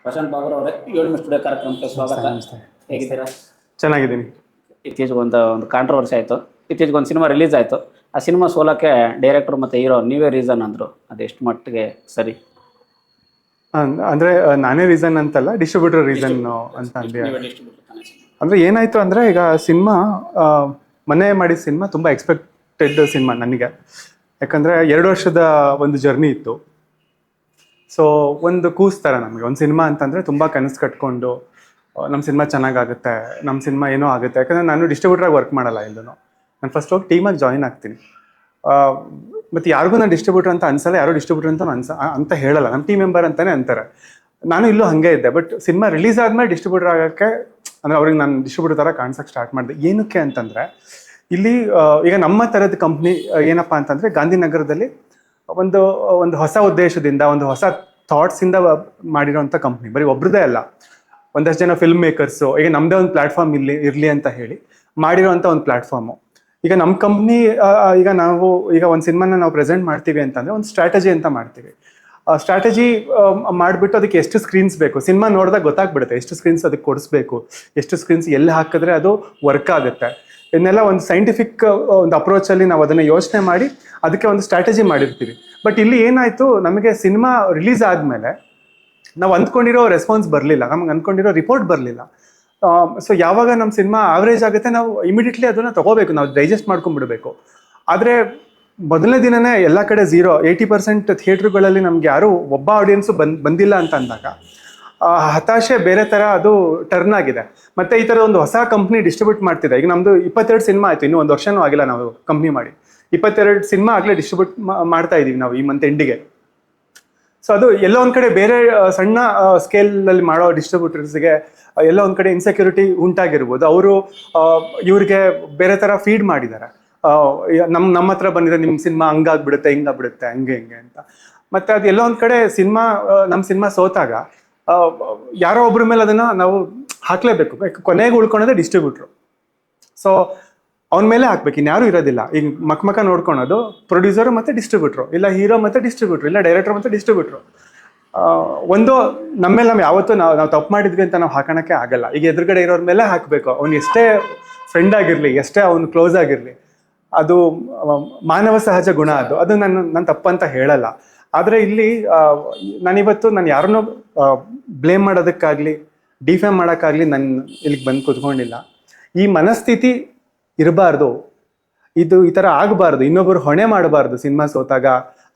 ಪ್ರಶಾಂತ್ ಬಾಬರ್ ಅವರೇ, 7 ಸ್ಟುಡಿಯೋ ಕಾರ್ಯಕ್ರಮಕ್ಕೆ ಸ್ವಾಗತ. ಹೇಗಿದ್ದೀರಾ? ಚೆನ್ನಾಗಿದ್ದೀನಿ. ಇತ್ತೀಚೆಗೆ ಒಂದು ಕಾಂಟ್ರವರ್ಸಿ ಆಯಿತು. ಇತ್ತೀಚೆಗೆ ಒಂದು ಸಿನಿಮಾ ರಿಲೀಸ್ ಆಯಿತು. ಆ ಸಿನಿಮಾ ಸೋಲಕ್ಕೆ ಡೈರೆಕ್ಟರ್ ಮತ್ತು ಹೀರೋ ನೀವೇ ರೀಸನ್ ಅಂದರು. ಅದೆಷ್ಟು ಮಟ್ಟಿಗೆ ಸರಿ? ಅಂದ್ರೆ ನಾನೇ ರೀಸನ್ ಅಂತಲ್ಲ, ಡಿಸ್ಟ್ರಿಬ್ಯೂಟರ್ ರೀಸನ್ ಅಂತ ಅಂದೆ. ಅಂದ್ರೆ ಏನಾಯ್ತು ಅಂದ್ರೆ, ಈಗ ಸಿನಿಮಾ ಮನೆ ಮಾಡಿದ ಸಿನಿಮಾ ತುಂಬಾ ಎಕ್ಸ್ಪೆಕ್ಟೆಡ್ ಸಿನಿಮಾ ನನಗೆ. ಯಾಕಂದ್ರೆ 2 ವರ್ಷದ ಒಂದು ಜರ್ನಿ ಇತ್ತು. ಸೊ ಒಂದು ಕೂಸ್ತಾರ ನಮಗೆ ಒಂದು ಸಿನಿಮಾ ಅಂತಂದ್ರೆ ತುಂಬಾ ಕನಸು ಕಟ್ಕೊಂಡು ನಮ್ಮ ಸಿನಿಮಾ ಚೆನ್ನಾಗಾಗುತ್ತೆ, ನಮ್ಮ ಸಿನಿಮಾ ಏನೋ ಆಗುತ್ತೆ. ಯಾಕಂದ್ರೆ ನಾನು ಡಿಸ್ಟ್ರಿಬ್ಯೂಟರ್ ವರ್ಕ್ ಮಾಡಲ್ಲ ಎಲ್ಲೂ. ನಾನು ಫಸ್ಟ್ ಹೋಗಿ ಟೀಮಾಗಿ ಜಾಯಿನ್ ಆಗ್ತೀನಿ. ಮತ್ತು ಯಾರಿಗೂ ನಾನು ಡಿಸ್ಟ್ರಿಬ್ಯೂಟರ್ ಅಂತ ಅನ್ಸಲ್ಲ, ಯಾರೋ ಡಿಸ್ಟ್ರಿಬ್ಯೂಟರ್ ಅಂತ ಅಂತ ಹೇಳಲ್ಲ, ನಮ್ಮ ಟೀಮ್ ಮೆಂಬರ್ ಅಂತಾನೆ ಅಂತಾರೆ. ನಾನು ಇಲ್ಲೂ ಹಾಗೆ ಇದ್ದೆ. ಬಟ್ ಸಿನಿಮಾ ರಿಲೀಸ್ ಆದ್ಮೇಲೆ ಡಿಸ್ಟ್ರಿಬ್ಯೂಟರ್ ಆಗೋಕ್ಕೆ, ಅಂದರೆ ಅವ್ರಿಗೆ ನಾನು ಡಿಸ್ಟ್ರಿಬ್ಯೂಟರ್ ಥರ ಕಾಣಿಸೋಕ್ಕೆ ಸ್ಟಾರ್ಟ್ ಮಾಡಿದೆ. ಏನಕ್ಕೆ ಅಂತಂದರೆ, ಇಲ್ಲಿ ಈಗ ನಮ್ಮ ಥರದ ಕಂಪ್ನಿ ಏನಪ್ಪ ಅಂತಂದರೆ, ಗಾಂಧಿನಗರದಲ್ಲಿ ಒಂದು ಒಂದು ಹೊಸ ಉದ್ದೇಶದಿಂದ, ಒಂದು ಹೊಸ ಥಾಟ್ಸಿಂದ ಮಾಡಿರೋಂಥ ಕಂಪ್ನಿ. ಬರೀ ಒಬ್ರದೇ ಅಲ್ಲ, ಒಂದಷ್ಟು ಜನ ಫಿಲ್ಮ್ ಮೇಕರ್ಸು, ಈಗ ನಮ್ಮದೇ ಒಂದು ಪ್ಲ್ಯಾಟ್ಫಾರ್ಮ್ ಇರಲಿ ಅಂತ ಹೇಳಿ ಮಾಡಿರೋಂಥ ಒಂದು ಪ್ಲ್ಯಾಟ್ಫಾರ್ಮು. ಈಗ ನಮ್ಮ ಕಂಪ್ನಿ ಈಗ ಒಂದು ಸಿನಿಮಾನ ನಾವು ಪ್ರೆಸೆಂಟ್ ಮಾಡ್ತೀವಿ ಅಂತಂದರೆ ಒಂದು ಸ್ಟ್ರಾಟಜಿ ಅಂತ ಮಾಡ್ತೀವಿ. ಸ್ಟ್ರಾಟಜಿ ಮಾಡಿಬಿಟ್ಟು ಅದಕ್ಕೆ ಎಷ್ಟು ಸ್ಕ್ರೀನ್ಸ್ ಬೇಕು, ಸಿನಿಮಾ ನೋಡಿದಾಗ ಗೊತ್ತಾಗ್ಬಿಡುತ್ತೆ ಎಷ್ಟು ಸ್ಕ್ರೀನ್ಸ್ ಅದಕ್ಕೆ ಕೊಡಿಸ್ಬೇಕು, ಎಷ್ಟು ಸ್ಕ್ರೀನ್ಸ್ ಎಲ್ಲಿ ಹಾಕಿದ್ರೆ ಅದು ವರ್ಕ್ ಆಗುತ್ತೆ. ಇದನ್ನೆಲ್ಲ ಒಂದು ಸೈಂಟಿಫಿಕ್ ಒಂದು ಅಪ್ರೋಚಲ್ಲಿ ನಾವು ಅದನ್ನು ಯೋಚನೆ ಮಾಡಿ ಅದಕ್ಕೆ ಒಂದು ಸ್ಟ್ರಾಟಜಿ ಮಾಡಿರ್ತೀವಿ. ಬಟ್ ಇಲ್ಲಿ ಏನಾಯಿತು, ನಮಗೆ ಸಿನಿಮಾ ರಿಲೀಸ್ ಆದಮೇಲೆ ನಾವು ಅಂದ್ಕೊಂಡಿರೋ ರೆಸ್ಪಾನ್ಸ್ ಬರಲಿಲ್ಲ, ನಮ್ಗೆ ಅಂದ್ಕೊಂಡಿರೋ ರಿಪೋರ್ಟ್ ಬರಲಿಲ್ಲ. ಸೊ ಯಾವಾಗ ನಮ್ಮ ಸಿನಿಮಾ ಆವ್ರೇಜ್ ಆಗುತ್ತೆ, ನಾವು ಇಮಿಡಿಯೇಟ್ಲಿ ಅದನ್ನು ತೊಗೋಬೇಕು, ನಾವು ಡೈಜೆಸ್ಟ್ ಮಾಡ್ಕೊಂಡ್ಬಿಡ್ಬೇಕು. ಆದರೆ ಮೊದಲನೇ ದಿನನೇ ಎಲ್ಲ ಕಡೆ 80% ಥಿಯೇಟ್ರುಗಳಲ್ಲಿ ನಮ್ಗೆ ಯಾರೂ ಒಬ್ಬ ಆಡಿಯನ್ಸು ಬಂದಿಲ್ಲ ಅಂತ ಅಂದಾಗ ಹತಾಶೆ ಬೇರೆ ಥರ ಅದು ಟರ್ನ್ ಆಗಿದೆ. ಮತ್ತು ಈ ಥರ ಒಂದು ಹೊಸ ಕಂಪ್ನಿ ಡಿಸ್ಟ್ರಿಬ್ಯೂಟ್ ಮಾಡ್ತಿದೆ. ಈಗ ನಮ್ಮದು 22 ಸಿನಿಮಾ ಆಯಿತು, ಇನ್ನೂ 1 ವರ್ಷನೂ ಆಗಿಲ್ಲ ನಾವು ಕಂಪ್ನಿ ಮಾಡಿ. 22 ಸಿನಿಮಾ ಆಗಲೇ ಡಿಸ್ಟ್ರಿಬ್ಯೂಟ್ ಮಾಡ್ತಾ ಇದ್ದೀವಿ ನಾವು ಈ ಮಂತ್ ಎಂಡಿಗೆ. ಸೊ ಅದು ಎಲ್ಲೋ ಒಂದು ಕಡೆ ಬೇರೆ ಸಣ್ಣ ಸ್ಕೇಲಲ್ಲಿ ಮಾಡೋ ಡಿಸ್ಟ್ರಿಬ್ಯೂಟರ್ಸ್ಗೆ ಎಲ್ಲೋ ಒಂದು ಕಡೆ ಇನ್ಸೆಕ್ಯೂರಿಟಿ ಉಂಟಾಗಿರ್ಬೋದು. ಅವರು ಇವ್ರಿಗೆ ಬೇರೆ ಥರ ಫೀಡ್ ಮಾಡಿದ್ದಾರೆ, ನಮ್ಮ ಹತ್ರ ಬಂದಿದೆ ನಿಮ್ಮ ಸಿನಿಮಾ ಹಂಗಾಗ್ಬಿಡುತ್ತೆ, ಹಿಂಗಾಗ್ಬಿಡುತ್ತೆ, ಹಂಗೆ ಅಂತ. ಮತ್ತು ಅದು ಎಲ್ಲೋ ಒಂದು ಕಡೆ ನಮ್ಮ ಸಿನಿಮಾ ಸೋತಾಗ ಯಾರೋ ಒಬ್ಬರ ಮೇಲೆ ಅದನ್ನು ನಾವು ಹಾಕಲೇಬೇಕು. ಕೊನೆಗೆ ಉಳ್ಕೊಳೋದೇ ಡಿಸ್ಟ್ರಿಬ್ಯೂಟ್ರು. ಸೊ ಅವನ ಮೇಲೆ ಹಾಕ್ಬೇಕು, ಇನ್ಯಾರೂ ಇರೋದಿಲ್ಲ. ಈಗ ಮಕ್ಕ ನೋಡ್ಕೊಳೋದು ಪ್ರೊಡ್ಯೂಸರು ಮತ್ತು ಡಿಸ್ಟ್ರಿಬ್ಯೂಟ್ರು, ಇಲ್ಲ ಹೀರೋ ಮತ್ತು ಡಿಸ್ಟ್ರಿಬ್ಯೂಟ್ರು, ಇಲ್ಲ ಡೈರೆಕ್ಟರ್ ಮತ್ತು ಡಿಸ್ಟ್ರಿಬ್ಯೂಟ್ರು. ಒಂದು ನಮ್ಮ ಮೇಲೆ ನಾವು ಯಾವತ್ತೂ ನಾವು ತಪ್ಪು ಮಾಡಿದ್ವಿ ಅಂತ ನಾವು ಹಾಕೋಣಕ್ಕೆ ಆಗಲ್ಲ. ಈಗ ಎದುರುಗಡೆ ಇರೋರ ಮೇಲೆ ಹಾಕಬೇಕು. ಅವ್ನು ಎಷ್ಟೇ ಫ್ರೆಂಡ್ ಆಗಿರಲಿ, ಎಷ್ಟೇ ಅವ್ನು ಕ್ಲೋಸ್ ಆಗಿರಲಿ, ಅದು ಮಾನವ ಸಹಜ ಗುಣ. ಅದು ನಾನು ತಪ್ಪಂತ ಹೇಳಲ್ಲ. ಆದರೆ ಇಲ್ಲಿ ನಾನಿವತ್ತು ಯಾರನ್ನೋ ಬ್ಲೇಮ್ ಮಾಡೋದಕ್ಕಾಗಲಿ ಡಿಫೇಮ್ ಮಾಡೋಕ್ಕಾಗಲಿ ನಾನು ಇಲ್ಲಿಗೆ ಬಂದು ಕೂತ್ಕೊಂಡಿಲ್ಲ. ಈ ಮನಸ್ಥಿತಿ ಇರಬಾರ್ದು, ಇದು ಈ ಥರ ಆಗಬಾರ್ದು, ಇನ್ನೊಬ್ಬರು ಹೊಣೆ ಮಾಡಬಾರ್ದು. ಸಿನಿಮಾ ಸೋತಾಗ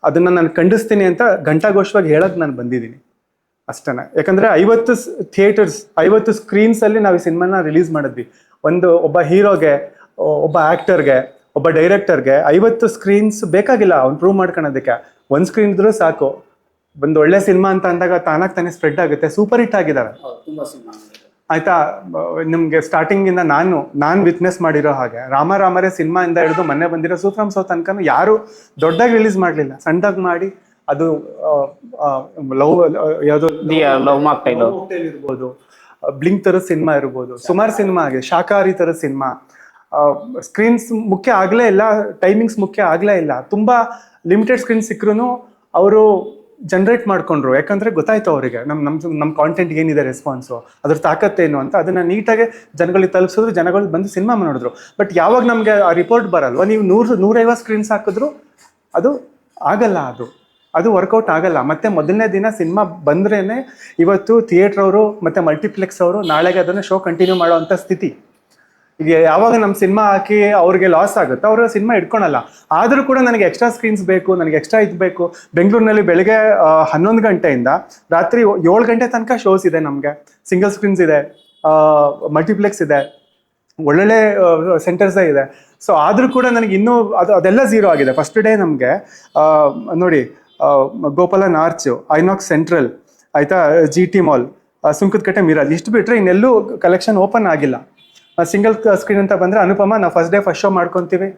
ಅದನ್ನು ನಾನು ಖಂಡಿಸ್ತೀನಿ ಅಂತ ಘಂಟಾಘೋಷವಾಗಿ ಹೇಳೋಕ್ಕೆ ನಾನು ಬಂದಿದ್ದೀನಿ ಅಷ್ಟೇ. ಯಾಕಂದರೆ 50 ಥಿಯೇಟರ್ಸ್, 50 ಸ್ಕ್ರೀನ್ಸಲ್ಲಿ ನಾವು ಈ ಸಿನಿಮಾನ ರಿಲೀಸ್ ಮಾಡಿದ್ವಿ. ಒಬ್ಬ ಹೀರೋಗೆ, ಒಬ್ಬ ಆ್ಯಕ್ಟರ್ಗೆ, ಒಬ್ಬ ಡೈರೆಕ್ಟರ್ಗೆ 50 ಸ್ಕ್ರೀನ್ಸ್ ಬೇಕಾಗಿಲ್ಲ ಅವ್ನು ಪ್ರೂವ್ ಮಾಡ್ಕೊಳೋದಕ್ಕೆ. 1 ಸ್ಕ್ರೀನ್ ಇದ್ರೂ ಸಾಕು. ಒಂದು ಒಳ್ಳೆ ಸಿನಿಮಾ ಅಂತ ಅಂದಾಗ ತಾನೇ ಸ್ಪ್ರೆಡ್ ಆಗುತ್ತೆ. ಸೂಪರ್ ಹಿಟ್ ಆಗಿದ್ದಾರೆ ಆಯ್ತಾ. ನಿಮ್ಗೆ ಸ್ಟಾರ್ಟಿಂಗಿಂದ ನಾನು ವಿಟ್ನೆಸ್ ಮಾಡಿರೋ ಹಾಗೆ ರಾಮರೇ ಸಿನಿಮಾ ಇಂದ ಹಿಡಿದು ಮೊನ್ನೆ ಬಂದಿರೋ ಸೂಫ್ರಮ್ ಸೋ ತನಕ ಯಾರು ದೊಡ್ಡದಾಗಿ ರಿಲೀಸ್ ಮಾಡಲಿಲ್ಲ, ಸಣ್ಣದಾಗಿ ಮಾಡಿ ಅದು ಲವ್ ಮಾಕ್ಟೈಲ್ ಇರ್ಬೋದು, ಬ್ಲಿಂಕ್ ಥರದ ಸಿನಿಮಾ ಇರ್ಬೋದು, ಸುಮಾರು ಸಿನಿಮಾ ಆಗಿದೆ, ಶಾಕಾಹಾರಿ ಥರದ ಸಿನಿಮಾ. ಸ್ಕ್ರೀನ್ಸ್ ಮುಖ್ಯ ಆಗಲೇ ಇಲ್ಲ, ಟೈಮಿಂಗ್ಸ್ ಮುಖ್ಯ ಆಗಲೇ ಇಲ್ಲ. ತುಂಬ ಲಿಮಿಟೆಡ್ ಸ್ಕ್ರೀನ್ ಸಿಕ್ಕರೂ ಅವರು ಜನ್ರೇಟ್ ಮಾಡ್ಕೊಂಡ್ರು. ಯಾಕಂದರೆ ಗೊತ್ತಾಯ್ತು ಅವರಿಗೆ ನಮ್ಮ ಕಾಂಟೆಂಟ್ ಏನಿದೆ, ರೆಸ್ಪಾನ್ಸು, ಅದ್ರ ತಾಕತ್ತೇನು ಅಂತ. ಅದನ್ನು ನೀಟಾಗಿ ಜನಗಳಿಗೆ ತಲುಪಿಸಿದ್ರು, ಜನಗಳು ಬಂದು ಸಿನಿಮಾ ನೋಡಿದ್ರು. ಬಟ್ ಯಾವಾಗ ನಮಗೆ ಆ ರಿಪೋರ್ಟ್ ಬರಲ್ವ, ನೀವು 150 ಸ್ಕ್ರೀನ್ಸ್ ಹಾಕಿದ್ರು ಅದು ಆಗಲ್ಲ, ಅದು ವರ್ಕೌಟ್ ಆಗಲ್ಲ. ಮತ್ತು ಮೊದಲನೇ ದಿನ ಸಿನಿಮಾ ಬಂದ್ರೇ ಇವತ್ತು ಥಿಯೇಟ್ರವರು ಮತ್ತು ಮಲ್ಟಿಪ್ಲೆಕ್ಸ್ ಅವರು ನಾಳೆಗೆ ಅದನ್ನು ಶೋ ಕಂಟಿನ್ಯೂ ಮಾಡೋವಂಥ ಸ್ಥಿತಿ. ಈಗ ಯಾವಾಗ ನಮ್ಮ ಸಿನಿಮಾ ಹಾಕಿ ಅವ್ರಿಗೆ ಲಾಸ್ ಆಗುತ್ತೆ, ಅವರು ಸಿನಿಮಾ ಇಟ್ಕೊಳಲ್ಲ. ಆದರೂ ಕೂಡ ನನಗೆ ಎಕ್ಸ್ಟ್ರಾ ಸ್ಕ್ರೀನ್ಸ್ ಬೇಕು, ನನಗೆ ಎಕ್ಸ್ಟ್ರಾ ಇದು ಬೇಕು. ಬೆಂಗಳೂರಿನಲ್ಲಿ ಬೆಳಗ್ಗೆ 11 ಗಂಟೆಯಿಂದ ರಾತ್ರಿ 7 ಗಂಟೆ ತನಕ ಶೋಸ್ ಇದೆ ನಮಗೆ. ಸಿಂಗಲ್ ಸ್ಕ್ರೀನ್ಸ್ ಇದೆ, ಮಲ್ಟಿಪ್ಲೆಕ್ಸ್ ಇದೆ, ಒಳ್ಳೊಳ್ಳೆ ಸೆಂಟರ್ಸೇ ಇದೆ. ಸೊ ಆದರೂ ಕೂಡ ನನಗೆ ಇನ್ನೂ ಅದೆಲ್ಲ ಝೀರೋ ಆಗಿದೆ. ಫಸ್ಟ್ ಡೇ ನಮಗೆ ನೋಡಿ, ಗೋಪಾಲನ್ ಆರ್ಚು, ಐನಾಕ್ಸ್ ಸೆಂಟ್ರಲ್ ಆಯಿತಾ, GT ಮಾಲ್, ಸುಂಕದಕಟ್ಟೆ ಮಿರಾಜ್, ಇಷ್ಟು ಬಿಟ್ಟರೆ ಇನ್ನೆಲ್ಲೂ ಕಲೆಕ್ಷನ್ ಓಪನ್ ಆಗಿಲ್ಲ. ಸಿಂಗಲ್ ಸ್ಕ್ರೀನ್ ಅಂತ ಬಂದರೆ ಅನುಪಮ, ನಾವು ಫಸ್ಟ್ ಶೋ ಮಾಡ್ಕೊತೀವಿ.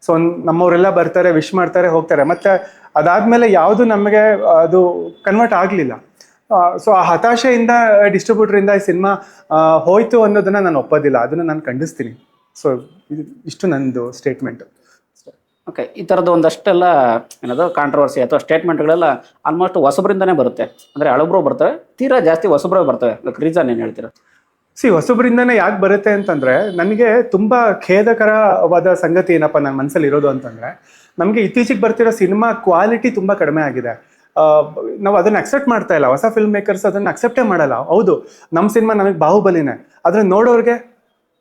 ಸೊ ನಮ್ಮವರೆಲ್ಲ ಬರ್ತಾರೆ, ವಿಶ್ ಮಾಡ್ತಾರೆ, ಹೋಗ್ತಾರೆ. ಮತ್ತು ಅದಾದಮೇಲೆ ಯಾವುದು ನಮಗೆ ಅದು ಕನ್ವರ್ಟ್ ಆಗಲಿಲ್ಲ. ಸೊ ಆ ಹತಾಶೆಯಿಂದ ಡಿಸ್ಟ್ರಿಬ್ಯೂಟ್ರಿಂದ ಈ ಸಿನಿಮಾ ಹೋಯ್ತು ಅನ್ನೋದನ್ನು ನಾನು ಒಪ್ಪೋದಿಲ್ಲ, ಅದನ್ನು ನಾನು ಖಂಡಿಸ್ತೀನಿ. ಸೊ ಇಷ್ಟು ನಂದು ಸ್ಟೇಟ್ಮೆಂಟು. ಓಕೆ, ಈ ಥರದ್ದು ಒಂದಷ್ಟೆಲ್ಲ ಏನದು ಕಾಂಟ್ರವರ್ಸಿ ಅಥವಾ ಸ್ಟೇಟ್ಮೆಂಟ್ಗಳೆಲ್ಲ ಆಲ್ಮೋಸ್ಟ್ ಹೊಸಬರಿಂದನೇ ಬರುತ್ತೆ. ಅಂದರೆ ಹಳಬ್ರು ಬರ್ತವೆ, ತೀರಾ ಜಾಸ್ತಿ ಹೊಸಬ್ರು ಬರ್ತವೆ. ಅದಕ್ಕೆ ರೀಸನ್ ಏನು ಹೇಳ್ತೀರಾ? ಹೊಸಬ್ರಿಂದನೇ ಯಾಕೆ ಬರುತ್ತೆ ಅಂತಂದ್ರೆ, ನನಗೆ ತುಂಬಾ ಖೇದಕರವಾದ ಸಂಗತಿ ಏನಪ್ಪ ನನ್ನ ಮನಸ್ಸಲ್ಲಿ ಇರೋದು ಅಂತಂದ್ರೆ, ನಮಗೆ ಇತ್ತೀಚೆಗೆ ಬರ್ತಿರೋ ಸಿನಿಮಾ ಕ್ವಾಲಿಟಿ ತುಂಬಾ ಕಡಿಮೆ ಆಗಿದೆ. ನಾವು ಅದನ್ನ ಅಕ್ಸೆಪ್ಟ್ ಮಾಡ್ತಾ ಇಲ್ಲ. ಹೊಸ ಫಿಲ್ಮ್ ಮೇಕರ್ಸ್ ಅದನ್ನ ಅಕ್ಸೆಪ್ಟೇ ಮಾಡಲ್ಲ. ಹೌದು, ನಮ್ಮ ಸಿನಿಮಾ ನಮಗೆ ಬಾಹುಬಲಿನೇ, ಆದ್ರೆ ನೋಡೋರ್ಗೆ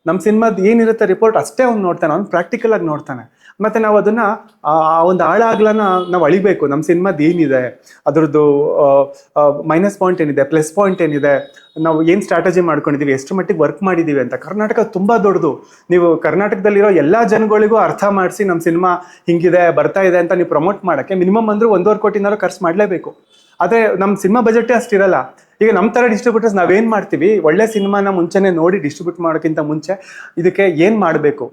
ನಮ್ಮ ಸಿನಿಮಾದ ಏನಿರುತ್ತೆ ರಿಪೋರ್ಟ್ ಅಷ್ಟೇ ಅವ್ನು ನೋಡ್ತಾನೆ, ಅವ್ನು ಪ್ರಾಕ್ಟಿಕಲ್ ಆಗಿ ನೋಡ್ತಾನೆ. ಮತ್ತೆ ನಾವು ಅದನ್ನ ಆ ಒಂದು ಆಳಾಗ್ಲನ್ನ ನಾವು ಅಳಿಬೇಕು. ನಮ್ಮ ಸಿನಿಮಾದ ಏನಿದೆ, ಅದ್ರದ್ದು ಮೈನಸ್ ಪಾಯಿಂಟ್ ಏನಿದೆ, ಪ್ಲಸ್ ಪಾಯಿಂಟ್ ಏನಿದೆ, ನಾವು ಏನು ಸ್ಟ್ರಾಟಜಿ ಮಾಡ್ಕೊಂಡಿದೀವಿ, ಎಷ್ಟು ಮಟ್ಟಿಗೆ ವರ್ಕ್ ಮಾಡಿದೀವಿ ಅಂತ. ಕರ್ನಾಟಕ ತುಂಬಾ ದೊಡ್ಡದು. ನೀವು ಕರ್ನಾಟಕದಲ್ಲಿರೋ ಎಲ್ಲಾ ಜನಗಳಿಗೂ ಅರ್ಥ ಮಾಡಿಸಿ ನಮ್ಮ ಸಿನಿಮಾ ಹಿಂಗಿದೆ, ಬರ್ತಾ ಇದೆ ಅಂತ ನೀವು ಪ್ರಮೋಟ್ ಮಾಡಕ್ಕೆ ಮಿನಿಮಮ್ ಅಂದ್ರೂ 1.5 ಕೋಟಿನಾರು ಖರ್ಚು ಮಾಡಲೇಬೇಕು. ಆದ್ರೆ ನಮ್ಮ ಸಿನಿಮಾ ಬಜೆಟೇ ಅಷ್ಟಿರಲ್ಲ. ಈಗ ನಮ್ಮ ಥರ ಡಿಸ್ಟ್ರಿಬ್ಯೂಟರ್ಸ್ ನಾವೇನು ಮಾಡ್ತೀವಿ, ಒಳ್ಳೆ ಸಿನಿಮಾನ ಮುಂಚೆನೇ ನೋಡಿ ಡಿಸ್ಟ್ರಿಬ್ಯೂಟ್ ಮಾಡೋಕ್ಕಿಂತ ಮುಂಚೆ ಇದಕ್ಕೆ ಏನು ಮಾಡಬೇಕು,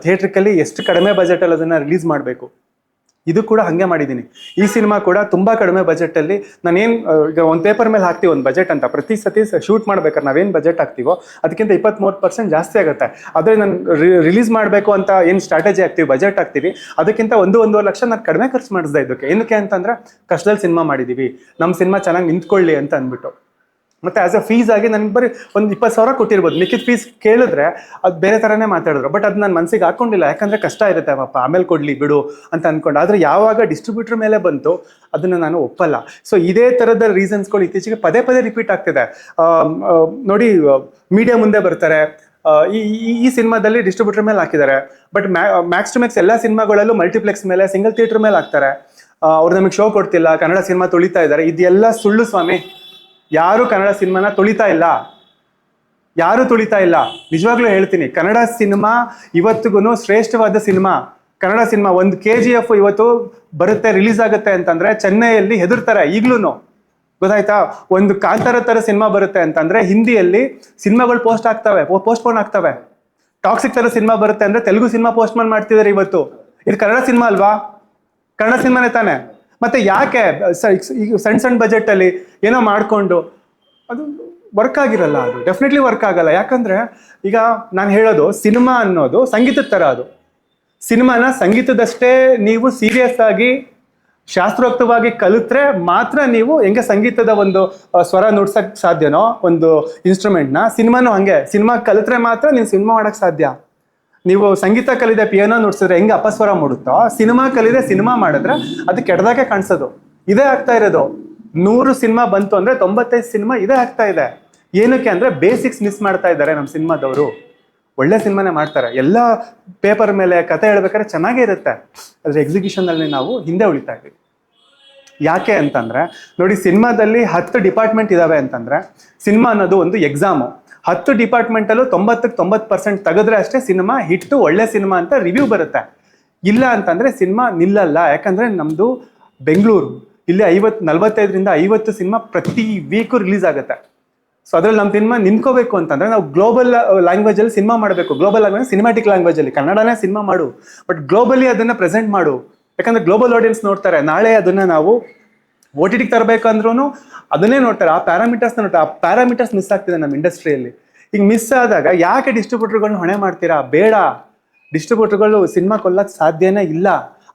ಥಿಯೇಟ್ರಿಕಲ್ಲಿ ಎಷ್ಟು ಕಡಿಮೆ ಬಜೆಟಲ್ಲಿ ಅದನ್ನು ರಿಲೀಸ್ ಮಾಡಬೇಕು, ಇದು ಕೂಡ ಹಾಗೆ ಮಾಡಿದ್ದೀನಿ. ಈ ಸಿನಿಮಾ ಕೂಡ ತುಂಬ ಕಡಿಮೆ ಬಜೆಟಲ್ಲಿ ನಾನೇನು ಈಗ ಒಂದು ಪೇಪರ್ ಮೇಲೆ ಹಾಕ್ತೀವಿ ಒಂದು ಬಜೆಟ್ ಅಂತ, ಪ್ರತಿ ಸತಿ ಶೂಟ್ ಮಾಡ್ಬೇಕಾದ್ರೆ ನಾವೇನು ಬಜೆಟ್ ಹಾಕ್ತೀವೋ ಅದಕ್ಕಿಂತ 23% ಜಾಸ್ತಿ ಆಗುತ್ತೆ. ಆದರೆ ನಾನು ರಿಲೀಸ್ ಮಾಡಬೇಕು ಅಂತ ಏನು ಸ್ಟ್ರಾಟಜಿ ಹಾಕ್ತೀವಿ, ಬಜೆಟ್ ಹಾಕ್ತೀವಿ, ಅದಕ್ಕಿಂತ 1.5 ಲಕ್ಷ ನಾನು ಕಡಿಮೆ ಖರ್ಚು ಮಾಡಿಸ್ದೆ. ಇದಕ್ಕೆ ಏನಕ್ಕೆ ಅಂತಂದರೆ, ಕಷ್ಟದಲ್ಲಿ ಸಿನಿಮಾ ಮಾಡಿದ್ದೀವಿ, ನಮ್ಮ ಸಿನಿಮಾ ಚೆನ್ನಾಗಿ ನಿಂತ್ಕೊಳ್ಳಿ ಅಂತ ಅಂದ್ಬಿಟ್ಟು. ಮತ್ತೆ ಆಸ್ ಅ ಫೀಸ್ ಆಗಿ ನನಗೆ ಬರೀ ಒಂದು 20,000 ಕೊಟ್ಟಿರ್ಬೋದು. ಮಿಕ್ಕಿದ ಫೀಸ್ ಕೇಳಿದ್ರೆ ಅದು ಬೇರೆ ಥರನೇ ಮಾತಾಡಿದ್ರು. ಬಟ್ ಅದು ನನ್ನ ಮನಸ್ಸಿಗೆ ಹಾಕೊಂಡಿಲ್ಲ, ಯಾಕಂದರೆ ಕಷ್ಟ ಇರುತ್ತೆ ಪಾಪ, ಆಮೇಲೆ ಕೊಡಲಿ ಬಿಡು ಅಂತ ಅಂದ್ಕೊಂಡು. ಆದರೆ ಯಾವಾಗ ಡಿಸ್ಟ್ರಿಬ್ಯೂಟರ್ ಮೇಲೆ ಬಂತು ಅದನ್ನು ನಾನು ಒಪ್ಪಲ್ಲ. ಸೊ ಇದೇ ಥರದ ರೀಸನ್ಸ್ಗಳು ಇತ್ತೀಚೆಗೆ ಪದೇ ಪದೇ ರಿಪೀಟ್ ಆಗ್ತಿದೆ. ನೋಡಿ, ಮೀಡಿಯಾ ಮುಂದೆ ಬರ್ತಾರೆ, ಈ ಸಿನಿಮಾದಲ್ಲಿ ಡಿಸ್ಟ್ರಿಬ್ಯೂಟರ್ ಮೇಲೆ ಹಾಕಿದ್ದಾರೆ, ಬಟ್ ಮ್ಯಾಕ್ಸ್ ಟು ಮ್ಯಾಕ್ಸ್ ಎಲ್ಲ ಸಿನಿಮಾಗಳಲ್ಲೂ ಮಲ್ಟಿಪ್ಲೆಕ್ಸ್ ಮೇಲೆ, ಸಿಂಗಲ್ ಥಿಯೇಟರ್ ಮೇಲೆ ಹಾಕ್ತಾರೆ. ಅವ್ರು ನಮಗೆ ಶೋ ಕೊಡ್ತಿಲ್ಲ, ಕನ್ನಡ ಸಿನಿಮಾ ತುಳಿತಾ ಇದ್ದಾರೆ. ಇದೆಲ್ಲ ಸುಳ್ಳು ಸ್ವಾಮಿ. ಯಾರು ಕನ್ನಡ ಸಿನಿಮಾನ ತುಳಿತಾ ಇಲ್ಲ, ಯಾರು ತುಳಿತಾ ಇಲ್ಲ. ನಿಜವಾಗ್ಲೂ ಹೇಳ್ತೀನಿ, ಕನ್ನಡ ಸಿನಿಮಾ ಇವತ್ತಿಗೂ ಶ್ರೇಷ್ಠವಾದ ಸಿನಿಮಾ. ಕನ್ನಡ ಸಿನಿಮಾ ಒಂದು KGF ಇವತ್ತು ಬರುತ್ತೆ, ರಿಲೀಸ್ ಆಗುತ್ತೆ ಅಂತಂದ್ರೆ ಚೆನ್ನೈಯಲ್ಲಿ ಹೆದರ್ತಾರೆ ಈಗ್ಲೂ. ಗೊತ್ತಾಯ್ತಾ? ಒಂದು ಕಾಂತಾರ ತರ ಸಿನಿಮಾ ಬರುತ್ತೆ ಅಂತಂದ್ರೆ ಹಿಂದಿಯಲ್ಲಿ ಸಿನಿಮಾಗಳು ಪೋಸ್ಟ್ಪೋನ್ ಆಗ್ತವೆ. ಟಾಕ್ಸಿಕ್ ತರ ಸಿನಿಮಾ ಬರುತ್ತೆ ಅಂದ್ರೆ ತೆಲುಗು ಸಿನಿಮಾ ಪೋಸ್ಟ್ಪೋನ್ ಮಾಡ್ತಿದ್ದಾರೆ ಇವತ್ತು. ಇದು ಕನ್ನಡ ಸಿನಿಮಾ ಅಲ್ವಾ? ಕನ್ನಡ ಸಿನಿಮಾನೇ ತಾನೆ. ಮತ್ತೆ ಯಾಕೆ ಈಗ ಸಣ್ಣ ಬಜೆಟ್ ಅಲ್ಲಿ ಏನೋ ಮಾಡ್ಕೊಂಡು ಅದು ವರ್ಕ್ ಆಗಿರಲ್ಲ. ಅದು ಡೆಫಿನೆಟ್ಲಿ ವರ್ಕ್ ಆಗಲ್ಲ. ಯಾಕಂದ್ರೆ ಈಗ ನಾನು ಹೇಳೋದು, ಸಿನಿಮಾ ಅನ್ನೋದು ಸಂಗೀತದ ತರ. ಅದು ಸಿನಿಮಾನ ಸಂಗೀತದಷ್ಟೇ ನೀವು ಸೀರಿಯಸ್ ಆಗಿ ಶಾಸ್ತ್ರೋಕ್ತವಾಗಿ ಕಲಿತ್ರೆ ಮಾತ್ರ ನೀವು ಹೆಂಗೆ ಸಂಗೀತದ ಒಂದು ಸ್ವರ ನುಡ್ಸಕ್ ಸಾಧ್ಯನೋ ಒಂದು ಇನ್ಸ್ಟ್ರೂಮೆಂಟ್ನ, ಸಿನಿಮಾನು ಹಂಗೆ. ಸಿನಿಮಾ ಕಲಿತ್ರೆ ಮಾತ್ರ ನೀವು ಸಿನಿಮಾ ಮಾಡಕ್ ಸಾಧ್ಯ. ನೀವು ಸಂಗೀತ ಕಲಿದೆ ಪಿಯಾನೋ ನುಡ್ಸಿದ್ರೆ ಹೆಂಗೆ ಅಪಸ್ವರ ಮೂಡುತ್ತೋ, ಸಿನಿಮಾ ಕಲಿದೆ ಸಿನಿಮಾ ಮಾಡಿದ್ರೆ ಅದು ಕೆಟ್ಟದಾಗೆ ಕಾಣಿಸೋದು. ಇದೇ ಆಗ್ತಾ ಇರೋದು. 100 ಸಿನಿಮಾ ಬಂತು ಅಂದ್ರೆ 95 ಸಿನಿಮಾ ಇದೇ ಆಗ್ತಾ ಇದೆ. ಏನಕ್ಕೆ ಅಂದ್ರೆ ಬೇಸಿಕ್ಸ್ ಮಿಸ್ ಮಾಡ್ತಾ ಇದ್ದಾರೆ ನಮ್ಮ ಸಿನಿಮಾದವರು. ಒಳ್ಳೆ ಸಿನಿಮಾನೇ ಮಾಡ್ತಾರೆ, ಎಲ್ಲ ಪೇಪರ್ ಮೇಲೆ ಕತೆ ಹೇಳ್ಬೇಕಾದ್ರೆ ಚೆನ್ನಾಗೇ ಇರುತ್ತೆ, ಅದ್ರ ಎಕ್ಸಿಕ್ಯೂಷನ್ ಅಲ್ಲಿ ನಾವು ಹಿಂದೆ ಉಳಿತಾ ಇದ್ದೀವಿ. ಯಾಕೆ ಅಂತಂದ್ರೆ ನೋಡಿ, ಸಿನಿಮಾದಲ್ಲಿ 10 ಡಿಪಾರ್ಟ್ಮೆಂಟ್ ಇದಾವೆ ಅಂತಂದ್ರೆ ಸಿನಿಮಾ ಅನ್ನೋದು ಒಂದು ಎಕ್ಸಾಮು. 10 ಡಿಪಾರ್ಟ್ಮೆಂಟಲ್ಲೂ 90% ತೆಗೆದ್ರೆ ಅಷ್ಟೇ ಸಿನಿಮಾ ಹಿಟ್ಟು, ಒಳ್ಳೆ ಸಿನಿಮಾ ಅಂತ ರಿವ್ಯೂ ಬರುತ್ತೆ. ಇಲ್ಲ ಅಂತಂದ್ರೆ ಸಿನಿಮಾ ನಿಲ್ಲಲ್ಲ. ಯಾಕಂದ್ರೆ ನಮ್ದು ಬೆಂಗಳೂರು, ಇಲ್ಲಿ 45ರಿಂದ 50 ಸಿನಿಮಾ ಪ್ರತಿ ವೀಕು ರಿಲೀಸ್ ಆಗುತ್ತೆ. ಸೊ ಅದ್ರಲ್ಲಿ ನಮ್ಮ ಸಿನಿಮಾ ನಿಂತ್ಕೋಬೇಕು ಅಂತಂದ್ರೆ ನಾವು ಗ್ಲೋಬಲ್ ಲ್ಯಾಂಗ್ವೇಜ್ ಅಲ್ಲಿ ಸಿನಿಮಾ ಮಾಡಬೇಕು. ಗ್ಲೋಬಲ್ ಲ್ಯಾಂಗ್ವೇಜ್, ಸಿನಿಮ್ಯಾಟಿಕ್ ಲ್ಯಾಂಗ್ವೇಜ್ ಅಲ್ಲಿ ಕನ್ನಡನೇ ಸಿನಿಮಾ ಮಾಡು, ಬಟ್ ಗ್ಲೋಬಲಿ ಅದನ್ನ ಪ್ರೆಸೆಂಟ್ ಮಾಡು. ಯಾಕಂದ್ರೆ ಗ್ಲೋಬಲ್ ಆಡಿಯನ್ಸ್ ನೋಡ್ತಾರೆ. ನಾಳೆ ಅದನ್ನ ನಾವು OTT ತರಬೇಕಂದ್ರೂ ಅದನ್ನೇ ನೋಡ್ತಾರೆ, ಆ ಪ್ಯಾರಾಮೀಟರ್ಸ್ನ ನೋಡ್ತಾರೆ. ಆ ಪ್ಯಾರಾಮೀಟರ್ಸ್ ಮಿಸ್ ಆಗ್ತಿದೆ ನಮ್ಮ ಇಂಡಸ್ಟ್ರಿಯಲ್ಲಿ. ಈಗ ಮಿಸ್ ಆದಾಗ ಯಾಕೆ ಡಿಸ್ಟ್ರಿಬ್ಯೂಟರ್ಗಳನ್ನ ಹೊಣೆ ಮಾಡ್ತೀರಾ? ಬೇಡ. ಡಿಸ್ಟ್ರಿಬ್ಯೂಟರ್ಗಳು ಸಿನಿಮಾ ಕೊಲ್ಲಕ್ಕೆ ಸಾಧ್ಯನೇ ಇಲ್ಲ.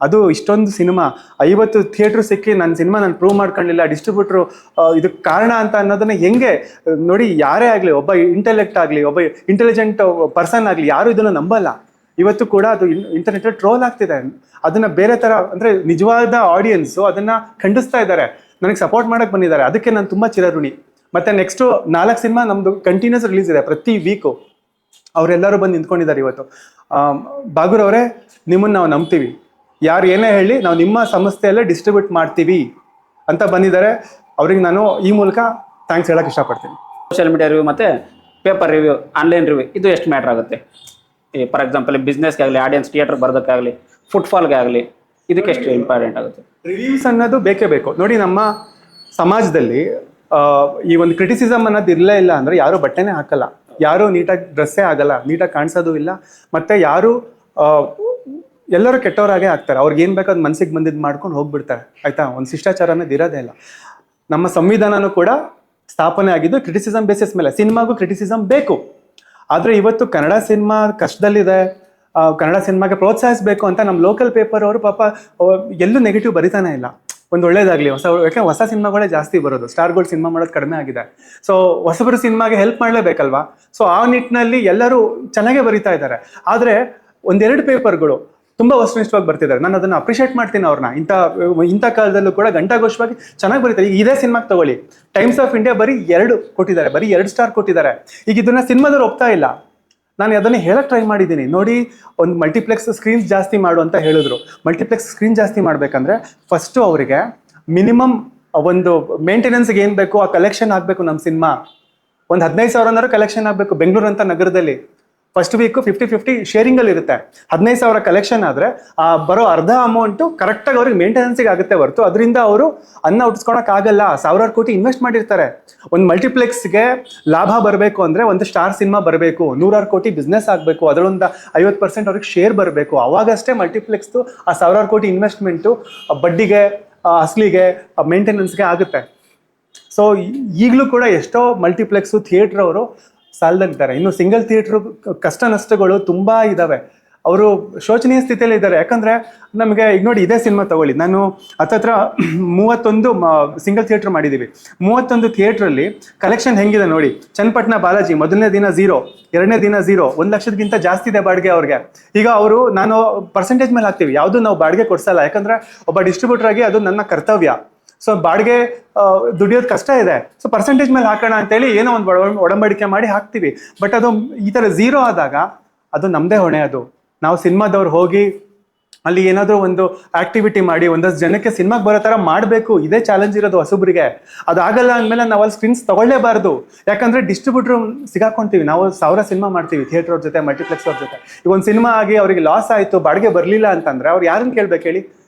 ಅದು ಇಷ್ಟೊಂದು ಸಿನಿಮಾ 50 ಥಿಯೇಟ್ರ್ ಸಿಕ್ಕಿ ನನ್ನ ಸಿನಿಮಾ ನಾನು ಪ್ರೂವ್ ಮಾಡ್ಕೊಂಡಿಲ್ಲ, ಡಿಸ್ಟ್ರಿಬ್ಯೂಟ್ರು ಇದಕ್ಕೆ ಕಾರಣ ಅಂತ ಅನ್ನೋದನ್ನ ಹೆಂಗೆ ನೋಡಿ. ಯಾರೇ ಆಗಲಿ, ಒಬ್ಬ ಇಂಟೆಲೆಕ್ಟ್ ಆಗಲಿ, ಒಬ್ಬ ಇಂಟೆಲಿಜೆಂಟ್ ಪರ್ಸನ್ ಆಗಲಿ, ಯಾರು ಇದನ್ನು ನಂಬಲ್ಲ. ಇವತ್ತು ಕೂಡ ಅದು ಇಂಟರ್ನೆಟ್ ಟ್ರೋಲ್ ಆಗ್ತಿದೆ. ಅದನ್ನ ಬೇರೆ ತರ, ಅಂದ್ರೆ ನಿಜವಾದ ಆಡಿಯನ್ಸು ಅದನ್ನ ಖಂಡಿಸ್ತಾ ಇದ್ದಾರೆ, ನನಗೆ ಸಪೋರ್ಟ್ ಮಾಡಕ್ ಬಂದಿದ್ದಾರೆ. ಅದಕ್ಕೆ ನಾನು ತುಂಬಾ ಚಿರಋಣಿ. ಮತ್ತೆ ನೆಕ್ಸ್ಟ್ 4 ಸಿನಿಮಾ ನಮ್ದು ಕಂಟಿನ್ಯೂಸ್ ರಿಲೀಸ್ ಇದೆ ಪ್ರತಿ ವೀಕು. ಅವರೆಲ್ಲರೂ ಬಂದು ನಿಂತ್ಕೊಂಡಿದ್ದಾರೆ ಇವತ್ತು. ಬಾಗೂರ್ ಅವರೇ, ನಿಮ್ಮನ್ನ ನಾವು ನಂಬ್ತೀವಿ, ಯಾರು ಏನೇ ಹೇಳಿ ನಾವು ನಿಮ್ಮ ಸಂಸ್ಥೆಯಲ್ಲೇ ಡಿಸ್ಟ್ರಿಬ್ಯೂಟ್ ಮಾಡ್ತೀವಿ ಅಂತ ಬಂದಿದ್ದಾರೆ. ಅವ್ರಿಗೆ ನಾನು ಈ ಮೂಲಕ ಥ್ಯಾಂಕ್ಸ್ ಹೇಳಕ್ ಇಷ್ಟಪಡ್ತೀನಿ. ಸೋಷಿಯಲ್ ಮೀಡಿಯಾ ರಿವ್ಯೂ ಮತ್ತು ಪೇಪರ್ ರಿವ್ಯೂ, ಆನ್ಲೈನ್ ರಿವ್ಯೂ, ಇದು ಎಷ್ಟು ಮ್ಯಾಟ್ರ್ ಆಗುತ್ತೆ? ಈ ಫಾರ್ ಎಕ್ಸಾಂಪಲ್ ಬಿಸ್ನೆಸ್ಗೆ ಆಗಲಿ, ಆಡಿಯನ್ಸ್ ಥಿಯೇಟರ್ ಬರೋದಕ್ಕಾಗಲಿ, ಫುಟ್ಫಾಲ್ಗೆ ಆಗಲಿ, ಇದಕ್ಕೆ ಎಷ್ಟು ಇಂಪಾರ್ಟೆಂಟ್ ಆಗುತ್ತೆ? ರಿವ್ಯೂಸ್ ಅನ್ನೋದು ಬೇಕೇ ಬೇಕು. ನೋಡಿ, ನಮ್ಮ ಸಮಾಜದಲ್ಲಿ ಈ ಒಂದು ಕ್ರಿಟಿಸಿಸಮ್ ಅನ್ನೋದು ಇರಲೇ ಇಲ್ಲ ಅಂದ್ರೆ ಯಾರು ಬಟ್ಟೆನೇ ಹಾಕಲ್ಲ, ಯಾರು ನೀಟಾಗಿ ಡ್ರೆಸ್ಸೇ ಆಗಲ್ಲ, ನೀಟಾಗಿ ಕಾಣಿಸೋದು ಇಲ್ಲ. ಮತ್ತೆ ಯಾರು ಎಲ್ಲರೂ ಕೆಟ್ಟವರಾಗೆ ಆಗ್ತಾರೆ. ಅವ್ರಿಗೆ ಏನು ಬೇಕಾದ್ ಮನ್ಸಿಗೆ ಬಂದಿದ್ದು ಮಾಡ್ಕೊಂಡು ಹೋಗ್ಬಿಡ್ತಾರೆ. ಆಯ್ತಾ? ಒಂದು ಶಿಷ್ಟಾಚಾರ ಅನ್ನೋದು ಇರೋದೇ ಇಲ್ಲ. ನಮ್ಮ ಸಂವಿಧಾನನೂ ಕೂಡ ಸ್ಥಾಪನೆ ಆಗಿದ್ದು ಕ್ರಿಟಿಸಿಸಮ್ ಬೇಸಿಸ್ ಮೇಲೆ. ಸಿನಿಮಾಗೂ ಕ್ರಿಟಿಸಿಸಮ್ ಬೇಕು. ಆದರೆ ಇವತ್ತು ಕನ್ನಡ ಸಿನಿಮಾ ಕಷ್ಟದಲ್ಲಿದೆ, ಕನ್ನಡ ಸಿನಿಮಾಗೆ ಪ್ರೋತ್ಸಾಹಿಸಬೇಕು ಅಂತ ನಮ್ಮ ಲೋಕಲ್ ಪೇಪರ್ ಅವರು ಪಾಪ ಎಲ್ಲೂ ನೆಗೆಟಿವ್ ಬರಿತಾನೆ ಇಲ್ಲ. ಒಂದು ಒಳ್ಳೇದಾಗ್ಲಿ ಯಾಕಂದ್ರೆ ಹೊಸ ಸಿನಿಮಾಗಳೇ ಜಾಸ್ತಿ ಬರೋದು, ಸ್ಟಾರ್ಗಳು ಸಿನಿಮಾ ಮಾಡೋದು ಕಡಿಮೆ ಆಗಿದೆ. ಸೊ ಹೊಸಬರು ಸಿನಿಮಾಗೆ ಹೆಲ್ಪ್ ಮಾಡಲೇಬೇಕಲ್ವಾ. ಸೊ ಆ ನಿಟ್ಟಿನಲ್ಲಿ ಎಲ್ಲರೂ ಚೆನ್ನಾಗೇ ಬರಿತಾ ಇದ್ದಾರೆ. ಆದರೆ ಒಂದೆರಡು ಪೇಪರ್ಗಳು ತುಂಬ ವಸ್ತುನಿಷ್ಠವಾಗಿ ಬರ್ತಿದ್ದಾರೆ. ನಾನು ಅದನ್ನು ಅಪ್ರಿಷಿಯೇಟ್ ಮಾಡ್ತೀನಿ ಅವ್ರನ್ನ. ಇಂಥ ಕಾಲದಲ್ಲೂ ಕೂಡ ಘಂಟಾಘೋಷವಾಗಿ ಚೆನ್ನಾಗಿ ಬರೀತಾರೆ. ಈಗ ಇದೇ ಸಿನಿಮಾಗೆ ತಗೊಳ್ಳಿ, ಟೈಮ್ಸ್ ಆಫ್ ಇಂಡಿಯಾ ಬರೀ 2 ಕೊಟ್ಟಿದ್ದಾರೆ, ಬರೀ 2 ಸ್ಟಾರ್ ಕೊಟ್ಟಿದ್ದಾರೆ. ಈಗ ಇದನ್ನ ಸಿನಿಮಾದವ್ರು ಒಪ್ತಾ ಇಲ್ಲ. ನಾನು ಅದನ್ನು ಹೇಳಕ್ ಟ್ರೈ ಮಾಡಿದ್ದೀನಿ, ನೋಡಿ ಒಂದು ಮಲ್ಟಿಪ್ಲೆಕ್ಸ್ ಸ್ಕ್ರೀನ್ಸ್ ಜಾಸ್ತಿ ಮಾಡು ಅಂತ ಹೇಳಿದ್ರು. ಮಲ್ಟಿಪ್ಲೆಕ್ಸ್ ಸ್ಕ್ರೀನ್ ಜಾಸ್ತಿ ಮಾಡಬೇಕಂದ್ರೆ ಫಸ್ಟು ಅವರಿಗೆ ಮಿನಿಮಮ್ ಒಂದು ಮೇಂಟೆನೆನ್ಸ್ಗೆ ಏನು ಬೇಕು ಆ ಕಲೆಕ್ಷನ್ ಆಗಬೇಕು. ನಮ್ಮ ಸಿನಿಮಾ ಒಂದು 15,000 ಕಲೆಕ್ಷನ್ ಆಗಬೇಕು ಬೆಂಗಳೂರು ಅಂತ ನಗರದಲ್ಲಿ. ಫಸ್ಟ್ ವೀಕು 50-50 ಶೇರಿಂಗಲ್ಲಿ ಇರುತ್ತೆ. 15,000 ಕಲೆಕ್ಷನ್ ಆದರೆ ಆ ಬರೋ ಅರ್ಧ ಅಮೌಂಟು ಕರೆಕ್ಟಾಗಿ ಅವ್ರಿಗೆ ಮೇಂಟೆನೆನ್ಸಿಗೆ ಆಗುತ್ತೆ ಹೊರತು ಅದರಿಂದ ಅವರು ಅನ್ನ ಉಟ್ಸ್ಕೊಳಕ್ಕಾಗಲ್ಲ. 1,000 ಕೋಟಿ ಇನ್ವೆಸ್ಟ್ ಮಾಡಿರ್ತಾರೆ. ಒಂದು ಮಲ್ಟಿಪ್ಲೆಕ್ಸ್ಗೆ ಲಾಭ ಬರಬೇಕು ಅಂದರೆ ಒಂದು ಸ್ಟಾರ್ ಸಿನಿಮಾ ಬರಬೇಕು, 100 ಕೋಟಿ ಬಿಸ್ನೆಸ್ ಆಗಬೇಕು, ಅದರೊಂದು 50% ಅವ್ರಿಗೆ ಶೇರ್ ಬರಬೇಕು. ಅವಾಗಷ್ಟೇ ಮಲ್ಟಿಪ್ಲೆಕ್ಸ್ದು ಆ 1,000 ಕೋಟಿ ಇನ್ವೆಸ್ಟ್ಮೆಂಟು ಬಡ್ಡಿಗೆ, ಅಸ್ಲಿಗೆ, ಮೇಂಟೆನೆನ್ಸ್ಗೆ ಆಗುತ್ತೆ. ಸೊ ಈಗಲೂ ಕೂಡ ಎಷ್ಟೋ ಮಲ್ಟಿಪ್ಲೆಕ್ಸು ಥಿಯೇಟ್ರ್ ಅವರು ಸಾಲದಲ್ಲಿದ್ದಾರೆ. ಇನ್ನು ಸಿಂಗಲ್ ಥಿಯೇಟ್ರು ಕಷ್ಟ ನಷ್ಟಗಳು ತುಂಬ ಇದ್ದಾವೆ. ಅವರು ಶೋಚನೀಯ ಸ್ಥಿತಿಯಲ್ಲಿ ಇದ್ದಾರೆ. ಯಾಕಂದರೆ ನಮಗೆ ಈಗ ನೋಡಿ, ಇದೇ ಸಿನಿಮಾ ತಗೊಳ್ಳಿ, ನಾನು ಹತ್ತತ್ರ 31 ಸಿಂಗಲ್ ಥಿಯೇಟ್ರ್ ಮಾಡಿದ್ದೀವಿ. 31 ಥಿಯೇಟ್ರಲ್ಲಿ ಕಲೆಕ್ಷನ್ ಹೆಂಗಿದೆ ನೋಡಿ. ಚನ್ನಪಟ್ಟಣ ಬಾಲಾಜಿ ಮೊದಲನೇ ದಿನ 0, ಎರಡನೇ ದಿನ 0, 1 ಲಕ್ಷಕ್ಕಿಂತ ಜಾಸ್ತಿ ಇದೆ ಬಾಡಿಗೆ ಅವ್ರಿಗೆ. ಈಗ ಅವರು ನಾನು ಪರ್ಸೆಂಟೇಜ್ ಮೇಲೆ ಹಾಕ್ತೀವಿ, ಯಾವುದು ನಾವು ಬಾಡಿಗೆ ಕೊಡ್ಸಲ್ಲ. ಯಾಕಂದರೆ ಒಬ್ಬ ಡಿಸ್ಟ್ರಿಬ್ಯೂಟರ್ ಆಗಿ ಅದು ನನ್ನ ಕರ್ತವ್ಯ. ಸೊ ಬಾಡಿಗೆ ದುಡಿಯೋದು ಕಷ್ಟ ಇದೆ. ಸೊ ಪರ್ಸೆಂಟೇಜ್ ಮೇಲೆ ಹಾಕೋಣ ಅಂತೇಳಿ ಏನೋ ಒಂದು ಒಡಂಬಡಿಕೆ ಮಾಡಿ ಹಾಕ್ತೀವಿ. ಬಟ್ ಅದು ಈ ಥರ 0 ಆದಾಗ ಅದು ನಮ್ಮದೇ ಹೊಣೆ. ಅದು ನಾವು ಸಿನಿಮಾದವ್ರು ಹೋಗಿ ಅಲ್ಲಿ ಏನಾದರೂ ಒಂದು ಆಕ್ಟಿವಿಟಿ ಮಾಡಿ ಒಂದಷ್ಟು ಜನಕ್ಕೆ ಸಿನಿಮಾಗೆ ಬರೋ ಥರ ಮಾಡಬೇಕು. ಇದೇ ಚಾಲೆಂಜ್ ಇರೋದು ಹೊಸಬ್ರಿಗೆ. ಅದಾಗಲ್ಲ ಅಂದಮೇಲೆ ನಾವು ಅಲ್ಲಿ ಸ್ಕ್ರೀನ್ಸ್ ತಗೊಳ್ಳೇಬಾರ್ದು. ಯಾಕಂದರೆ ಡಿಸ್ಟ್ರಿಬ್ಯೂಟ್ರ್ ಸಿಗಾಕೊಂತೀವಿ. ನಾವು 1000 ಸಿನಿಮಾ ಮಾಡ್ತೀವಿ ಥಿಯೇಟ್ರ್ ಅವ್ರ ಜೊತೆ, ಮಲ್ಟಿಪ್ಲೆಕ್ಸ್ ಅವ್ರ ಜೊತೆ. ಈಗ ಒಂದು ಸಿನಿಮಾ ಆಗಿ ಅವರಿಗೆ ಲಾಸ್ ಆಯಿತು, ಬಾಡಿಗೆ ಬರಲಿಲ್ಲ ಅಂತಂದರೆ ಅವ್ರು ಯಾರನ್ನು ಕೇಳಬೇಕು ಹೇಳಿ?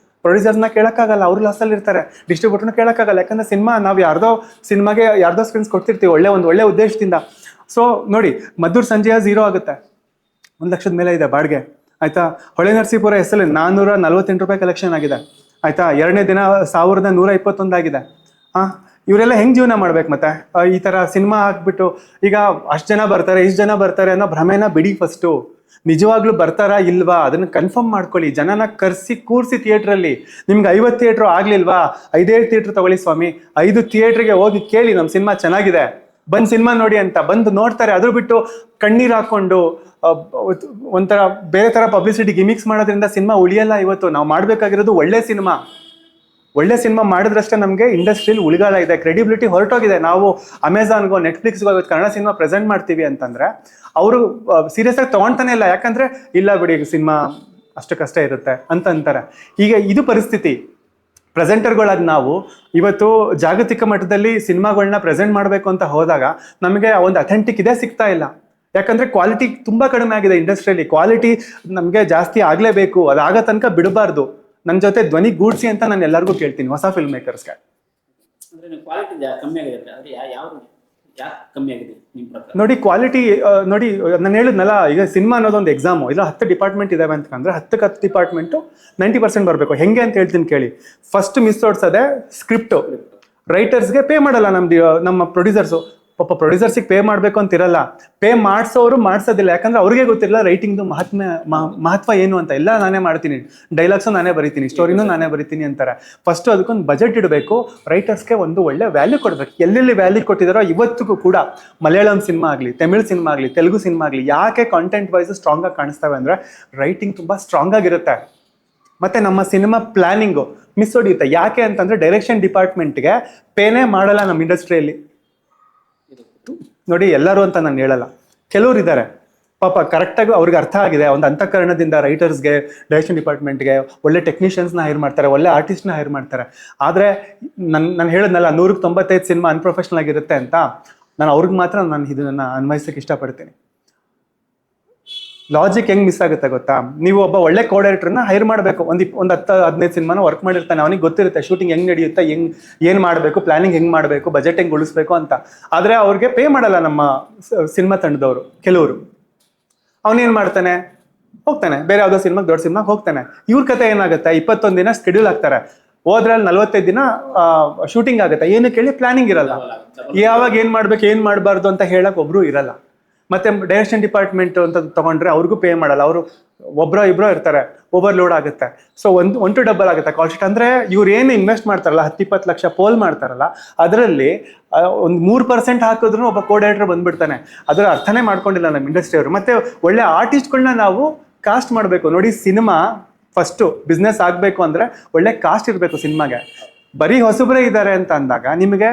ಪ್ರೊಡ್ಯೂಸರ್ಸ್ನ ಕೇಳೋಕ್ಕಾಗಲ್ಲ, ಅವ್ರು ಲಾಸಲ್ಲಿ ಇರ್ತಾರೆ. ಡಿಸ್ಟ್ರಿಬ್ಯೂಟರ್ನ ಕೇಳೋಕ್ಕಾಗಲ್ಲ. ಯಾಕಂದರೆ ಸಿನಿಮಾ ನಾವು ಯಾರ್ದೋ ಸ್ಕ್ರೀನ್ಸ್ ಕೊಡ್ತಿರ್ತೀವಿ ಒಳ್ಳೆ ಉದ್ದೇಶದಿಂದ. ಸೊ ನೋಡಿ, ಮದ್ದೂರು ಸಂಜೆಯ 0 ಆಗುತ್ತೆ, 1 ಲಕ್ಷದ ಮೇಲೆ ಇದೆ ಬಾಡಿಗೆ. ಆಯಿತಾ, ಹೊಳೆ ನರಸೀಪುರ ಹೆಸರಲ್ಲಿ 448 ರೂಪಾಯಿ ಕಲೆಕ್ಷನ್ ಆಗಿದೆ. ಆಯಿತಾ, ಎರಡನೇ ದಿನ 1121 ಆಗಿದೆ. ಇವರೆಲ್ಲ ಹೆಂಗೆ ಜೀವನ ಮಾಡ್ಬೇಕು? ಮತ್ತೆ ಈ ಥರ ಸಿನಿಮಾ ಹಾಕ್ಬಿಟ್ಟು ಈಗ ಅಷ್ಟು ಜನ ಬರ್ತಾರೆ, ಇಷ್ಟು ಜನ ಬರ್ತಾರೆ ಅನ್ನೋ ಭ್ರಮೆನ ಬಿಡಿ. ಫಸ್ಟು ನಿಜವಾಗ್ಲೂ ಬರ್ತಾರಾ ಇಲ್ವಾ ಅದನ್ನು ಕನ್ಫರ್ಮ್ ಮಾಡ್ಕೊಳ್ಳಿ. ಜನನ ಕೂರಿಸಿ ಥಿಯೇಟ್ರಲ್ಲಿ. ನಿಮ್ಗೆ 50 ಥಿಯೇಟ್ರು ಆಗ್ಲಿಲ್ವಾ, 5 ಥಿಯೇಟ್ರ್ ತಗೊಳ್ಳಿ ಸ್ವಾಮಿ. 5 ಥಿಯೇಟ್ರಿಗೆ ಹೋಗಿ ಕೇಳಿ ನಮ್ಮ ಸಿನಿಮಾ ಚೆನ್ನಾಗಿದೆ, ಬಂದು ಸಿನಿಮಾ ನೋಡಿ ಅಂತ. ಬಂದು ನೋಡ್ತಾರೆ. ಅದ್ರ ಬಿಟ್ಟು ಕಣ್ಣೀರು ಹಾಕ್ಕೊಂಡು ಒಂಥರ ಬೇರೆ ಥರ ಪಬ್ಲಿಸಿಟಿ ಗಿಮಿಕ್ಸ್ ಮಾಡೋದ್ರಿಂದ ಸಿನಿಮಾ ಉಳಿಯಲ್ಲ. ಇವತ್ತು ನಾವು ಮಾಡಬೇಕಾಗಿರೋದು ಒಳ್ಳೆ ಸಿನಿಮಾ ಮಾಡಿದ್ರಷ್ಟೇ ನಮಗೆ ಇಂಡಸ್ಟ್ರಿಯಲ್ಲಿ ಉಳಿಗಾಲ ಇದೆ, ಕ್ರೆಡಿಬಿಲಿಟಿ ಹೊರಟೋಗಿದೆ. ನಾವು ಅಮೆಝಾನ್ಗೋ ನೆಟ್ಫ್ಲಿಕ್ಸ್ಗೋ ಇವತ್ತು ಕನ್ನಡ ಸಿನಿಮಾ ಪ್ರೆಸೆಂಟ್ ಮಾಡ್ತೀವಿ ಅಂತಂದರೆ ಅವರು ಸೀರಿಯಸ್ ಆಗಿ ತೊಗೊಳ್ತಾನೆ ಇಲ್ಲ. ಯಾಕಂದರೆ ಇಲ್ಲ ಬಿಡಿ ಸಿನಿಮಾ ಅಷ್ಟು ಕಷ್ಟ ಇರುತ್ತೆ ಅಂತ ಅಂತಾರೆ. ಈಗ ಇದು ಪರಿಸ್ಥಿತಿ. ಪ್ರೆಸೆಂಟರ್ಗಳಾದ ನಾವು ಇವತ್ತು ಜಾಗತಿಕ ಮಟ್ಟದಲ್ಲಿ ಸಿನಿಮಾಗಳನ್ನ ಪ್ರೆಸೆಂಟ್ ಮಾಡಬೇಕು ಅಂತ ಹೋದಾಗ ನಮಗೆ ಒಂದು ಅಥೆಂಟಿಕ್ ಇದೇ ಸಿಗ್ತಾ ಇಲ್ಲ. ಯಾಕಂದರೆ ಕ್ವಾಲಿಟಿ ತುಂಬ ಕಡಿಮೆ ಆಗಿದೆ ಇಂಡಸ್ಟ್ರಿಯಲ್ಲಿ. ಕ್ವಾಲಿಟಿ ನಮಗೆ ಜಾಸ್ತಿ ಆಗಲೇಬೇಕು, ಅದಾಗೋ ತನಕ ಬಿಡಬಾರ್ದು. ನನ್ನ ಜೊತೆ ಧ್ವನಿ ಗೂಡ್ಸಿ ಅಂತ ನಾನು ಎಲ್ಲರಿಗೂ ಕೇಳ್ತೀನಿ, ಹೊಸ ಫಿಲ್ಮ್ ಮೇಕರ್ಸ್ಗೆ. ನೋಡಿ ಕ್ವಾಲಿಟಿ ನೋಡಿ, ನಾನು ಹೇಳಿದ್ನಲ್ಲ, ಈಗ ಸಿನಿಮಾ ಅನ್ನೋದೊಂದು ಎಕ್ಸಾಮು. ಇಲ್ಲ 10 ಡಿಪಾರ್ಟ್ಮೆಂಟ್ ಇದಾವೆ ಅಂತಂದ್ರೆ 10 ಡಿಪಾರ್ಟ್ಮೆಂಟು 90% ಬರಬೇಕು. ಹೆಂಗೆ ಅಂತ ಹೇಳ್ತೀನಿ ಕೇಳಿ. ಫಸ್ಟ್ ಮಿಸ್ ಓಡಿಸೋದೆ ಸ್ಕ್ರಿಪ್ಟು. ರೈಟರ್ಸ್ಗೆ ಪೇ ಮಾಡಲ್ಲ ನಮ್ಮ ಪ್ರೊಡ್ಯೂಸರ್ಸು. ಪಾಪ ಪ್ರೊಡ್ಯೂಸರ್ಸಿಗೆ ಪೇ ಮಾಡಬೇಕು ಅಂತ ಇರಲ್ಲ. ಪೇ ಮಾಡಿಸೋರು ಮಾಡಿಸೋದಿಲ್ಲ. ಯಾಕಂದ್ರೆ ಅವ್ರಿಗೆ ಗೊತ್ತಿರಲ್ಲ ರೈಟಿಂಗ್ದು ಮಹತ್ವ ಏನು ಅಂತ. ಎಲ್ಲ ನಾನೇ ಮಾಡ್ತೀನಿ, ಡೈಲಾಗ್ಸು ನಾನೇ ಬರಿತೀನಿ, ಸ್ಟೋರಿನೂ ನಾನೇ ಬರಿತೀನಿ ಅಂತಾರೆ. ಫಸ್ಟು ಅದಕ್ಕೊಂದು ಬಜೆಟ್ ಇಡಬೇಕು. ರೈಟರ್ಸ್ಗೆ ಒಂದು ಒಳ್ಳೆ ವ್ಯಾಲ್ಯೂ ಕೊಡಬೇಕು. ಎಲ್ಲೆಲ್ಲಿ ವ್ಯಾಲ್ಯೂ ಕೊಟ್ಟಿದ್ದಾರೋ ಇವತ್ತಿಗೂ ಕೂಡ ಮಲಯಾಳಂ ಸಿನಿಮಾ ಆಗಲಿ, ತಮಿಳ್ ಸಿನಿಮಾ ಆಗಲಿ, ತೆಲುಗು ಸಿನಿಮಾ ಆಗಲಿ, ಯಾಕೆ ಕಾಂಟೆಂಟ್ ವೈಸ್ ಸ್ಟ್ರಾಂಗಾಗಿ ಕಾಣಿಸ್ತವೆ ಅಂದರೆ ರೈಟಿಂಗ್ ತುಂಬ ಸ್ಟ್ರಾಂಗ್ ಆಗಿರುತ್ತೆ. ಮತ್ತು ನಮ್ಮ ಸಿನಿಮಾ ಪ್ಲ್ಯಾನಿಂಗು ಮಿಸ್ ಹೊಡಿಯುತ್ತೆ. ಯಾಕೆ ಅಂತಂದರೆ ಡೈರೆಕ್ಷನ್ ಡಿಪಾರ್ಟ್ಮೆಂಟ್ಗೆ ಪೇನೇ ಮಾಡಲ್ಲ ನಮ್ಮ ಇಂಡಸ್ಟ್ರಿಯಲ್ಲಿ. ನೋಡಿ, ಎಲ್ಲರೂ ಅಂತ ನಾನು ಹೇಳಲ್ಲ, ಕೆಲವ್ರು ಇದ್ದಾರೆ ಪಾಪ ಕರೆಕ್ಟಾಗಿ ಅವ್ರಿಗೆ ಅರ್ಥ ಆಗಿದೆ. ಒಂದು ಅಂತಃಕರಣದಿಂದ ರೈಟರ್ಸ್ಗೆ, ಡೈರೆಕ್ಷನ್ ಡಿಪಾರ್ಟ್ಮೆಂಟ್ಗೆ ಒಳ್ಳೆ ಟೆಕ್ನಿಷಿಯನ್ಸ್ನ ಹೈರ್ ಮಾಡ್ತಾರೆ, ಒಳ್ಳೆ ಆರ್ಟಿಸ್ಟ್ನ ಹೈರ್ ಮಾಡ್ತಾರೆ. ಆದರೆ ನಾನು ಹೇಳಿದ್ನಲ್ಲ 195 ಸಿನಿಮಾ ಅನ್ಪ್ರೊಫೆಷನಲ್ ಆಗಿರುತ್ತೆ ಅಂತ. ನಾನು ಅವ್ರಿಗೆ ಮಾತ್ರ ನಾನು ಇದನ್ನು ಅನ್ವಯಿಸೋಕ್ಕೆ ಇಷ್ಟಪಡ್ತೀನಿ. ಲಾಜಿಕ್ ಹೆಂಗೆ ಮಿಸ್ ಆಗುತ್ತೆ ಗೊತ್ತಾ? ನೀವು ಒಬ್ಬ ಒಳ್ಳೆ ಕೋಡೈರೆಕ್ಟರ್ನ ಹೈರ್ ಮಾಡಬೇಕು. ಒಂದು 10-15 ಸಿನಿಮಾನ ವರ್ಕ್ ಮಾಡಿರ್ತಾನೆ. ಅವನಿಗೆ ಗೊತ್ತಿರುತ್ತೆ ಶೂಟಿಂಗ್ ಹೆಂಗೆ ನಡೆಯುತ್ತೆ, ಏನು ಮಾಡಬೇಕು, ಪ್ಲಾನಿಂಗ್ ಹೆಂಗೆ ಮಾಡಬೇಕು, ಬಜೆಟ್ ಹೆಂಗೆ ಉಳಿಸ್ಬೇಕು ಅಂತ. ಆದರೆ ಅವ್ರಿಗೆ ಪೇ ಮಾಡಲ್ಲ ನಮ್ಮ ಸಿನಿಮಾ ತಂಡದವರು. ಕೆಲವರು ಅವನೇನು ಮಾಡ್ತಾನೆ, ಹೋಗ್ತಾನೆ ಬೇರೆ ಯಾವುದೋ ಸಿನಿಮಾಗೆ, ದೊಡ್ಡ ಸಿನಿಮಾಗೆ ಹೋಗ್ತಾನೆ. ಇವ್ರ ಕತೆ ಏನಾಗುತ್ತೆ, 21 ದಿನ ಸ್ಕೆಡ್ಯೂಲ್ ಆಗ್ತಾರೆ. ಹೋದ್ರಲ್ಲಿ 45 ದಿನ ಶೂಟಿಂಗ್ ಆಗುತ್ತೆ. ಏನು ಕೇಳಿ ಪ್ಲಾನಿಂಗ್ ಇರಲ್ಲ. ಯಾವಾಗ ಏನು ಮಾಡ್ಬೇಕು, ಏನು ಮಾಡಬಾರ್ದು ಅಂತ ಹೇಳಕ್ ಒಬ್ರು ಇರಲ್ಲ. ಮತ್ತೆ ಡೈರೆಕ್ಷನ್ ಡಿಪಾರ್ಟ್ಮೆಂಟ್ ಅಂತ ತಗೊಂಡ್ರೆ ಅವ್ರಿಗೂ ಪೇ ಮಾಡಲ್ಲ, ಅವರು ಒಬ್ಬರೋ ಇಬ್ಬರೋ ಇರ್ತಾರೆ, ಓವರ್ಲೋಡ್ ಆಗುತ್ತೆ. ಸೊ ಒಂದು ಡಬಲ್ ಆಗುತ್ತೆ ಕಾಸ್ಟ್ ಶೀಟ್. ಅಂದರೆ ಇವ್ರು ಏನು ಇನ್ವೆಸ್ಟ್ ಮಾಡ್ತಾರಲ್ಲ 10-20 ಲಕ್ಷ ಪೋಲ್ ಮಾಡ್ತಾರಲ್ಲ, ಅದರಲ್ಲಿ ಒಂದು 3% ಹಾಕಿದ್ರು ಒಬ್ಬ ಕೋಡೈರೆಕ್ಟರ್ ಬಂದ್ಬಿಡ್ತಾನೆ. ಅದರ ಅರ್ಥನೇ ಮಾಡ್ಕೊಂಡಿಲ್ಲ ನಮ್ಮ ಇಂಡಸ್ಟ್ರಿ ಅವರು. ಮತ್ತೆ ಒಳ್ಳೆ ಆರ್ಟಿಸ್ಟ್ಗಳನ್ನ ನಾವು ಕಾಸ್ಟ್ ಮಾಡಬೇಕು. ನೋಡಿ, ಸಿನಿಮಾ ಫಸ್ಟು ಬಿಸ್ನೆಸ್ ಆಗಬೇಕು ಅಂದರೆ ಒಳ್ಳೆ ಕಾಸ್ಟ್ ಇರಬೇಕು ಸಿನಿಮಾಗೆ. ಬರೀ ಹೊಸಬ್ರೇ ಇದ್ದಾರೆ ಅಂತ ಅಂದಾಗ ನಿಮಗೆ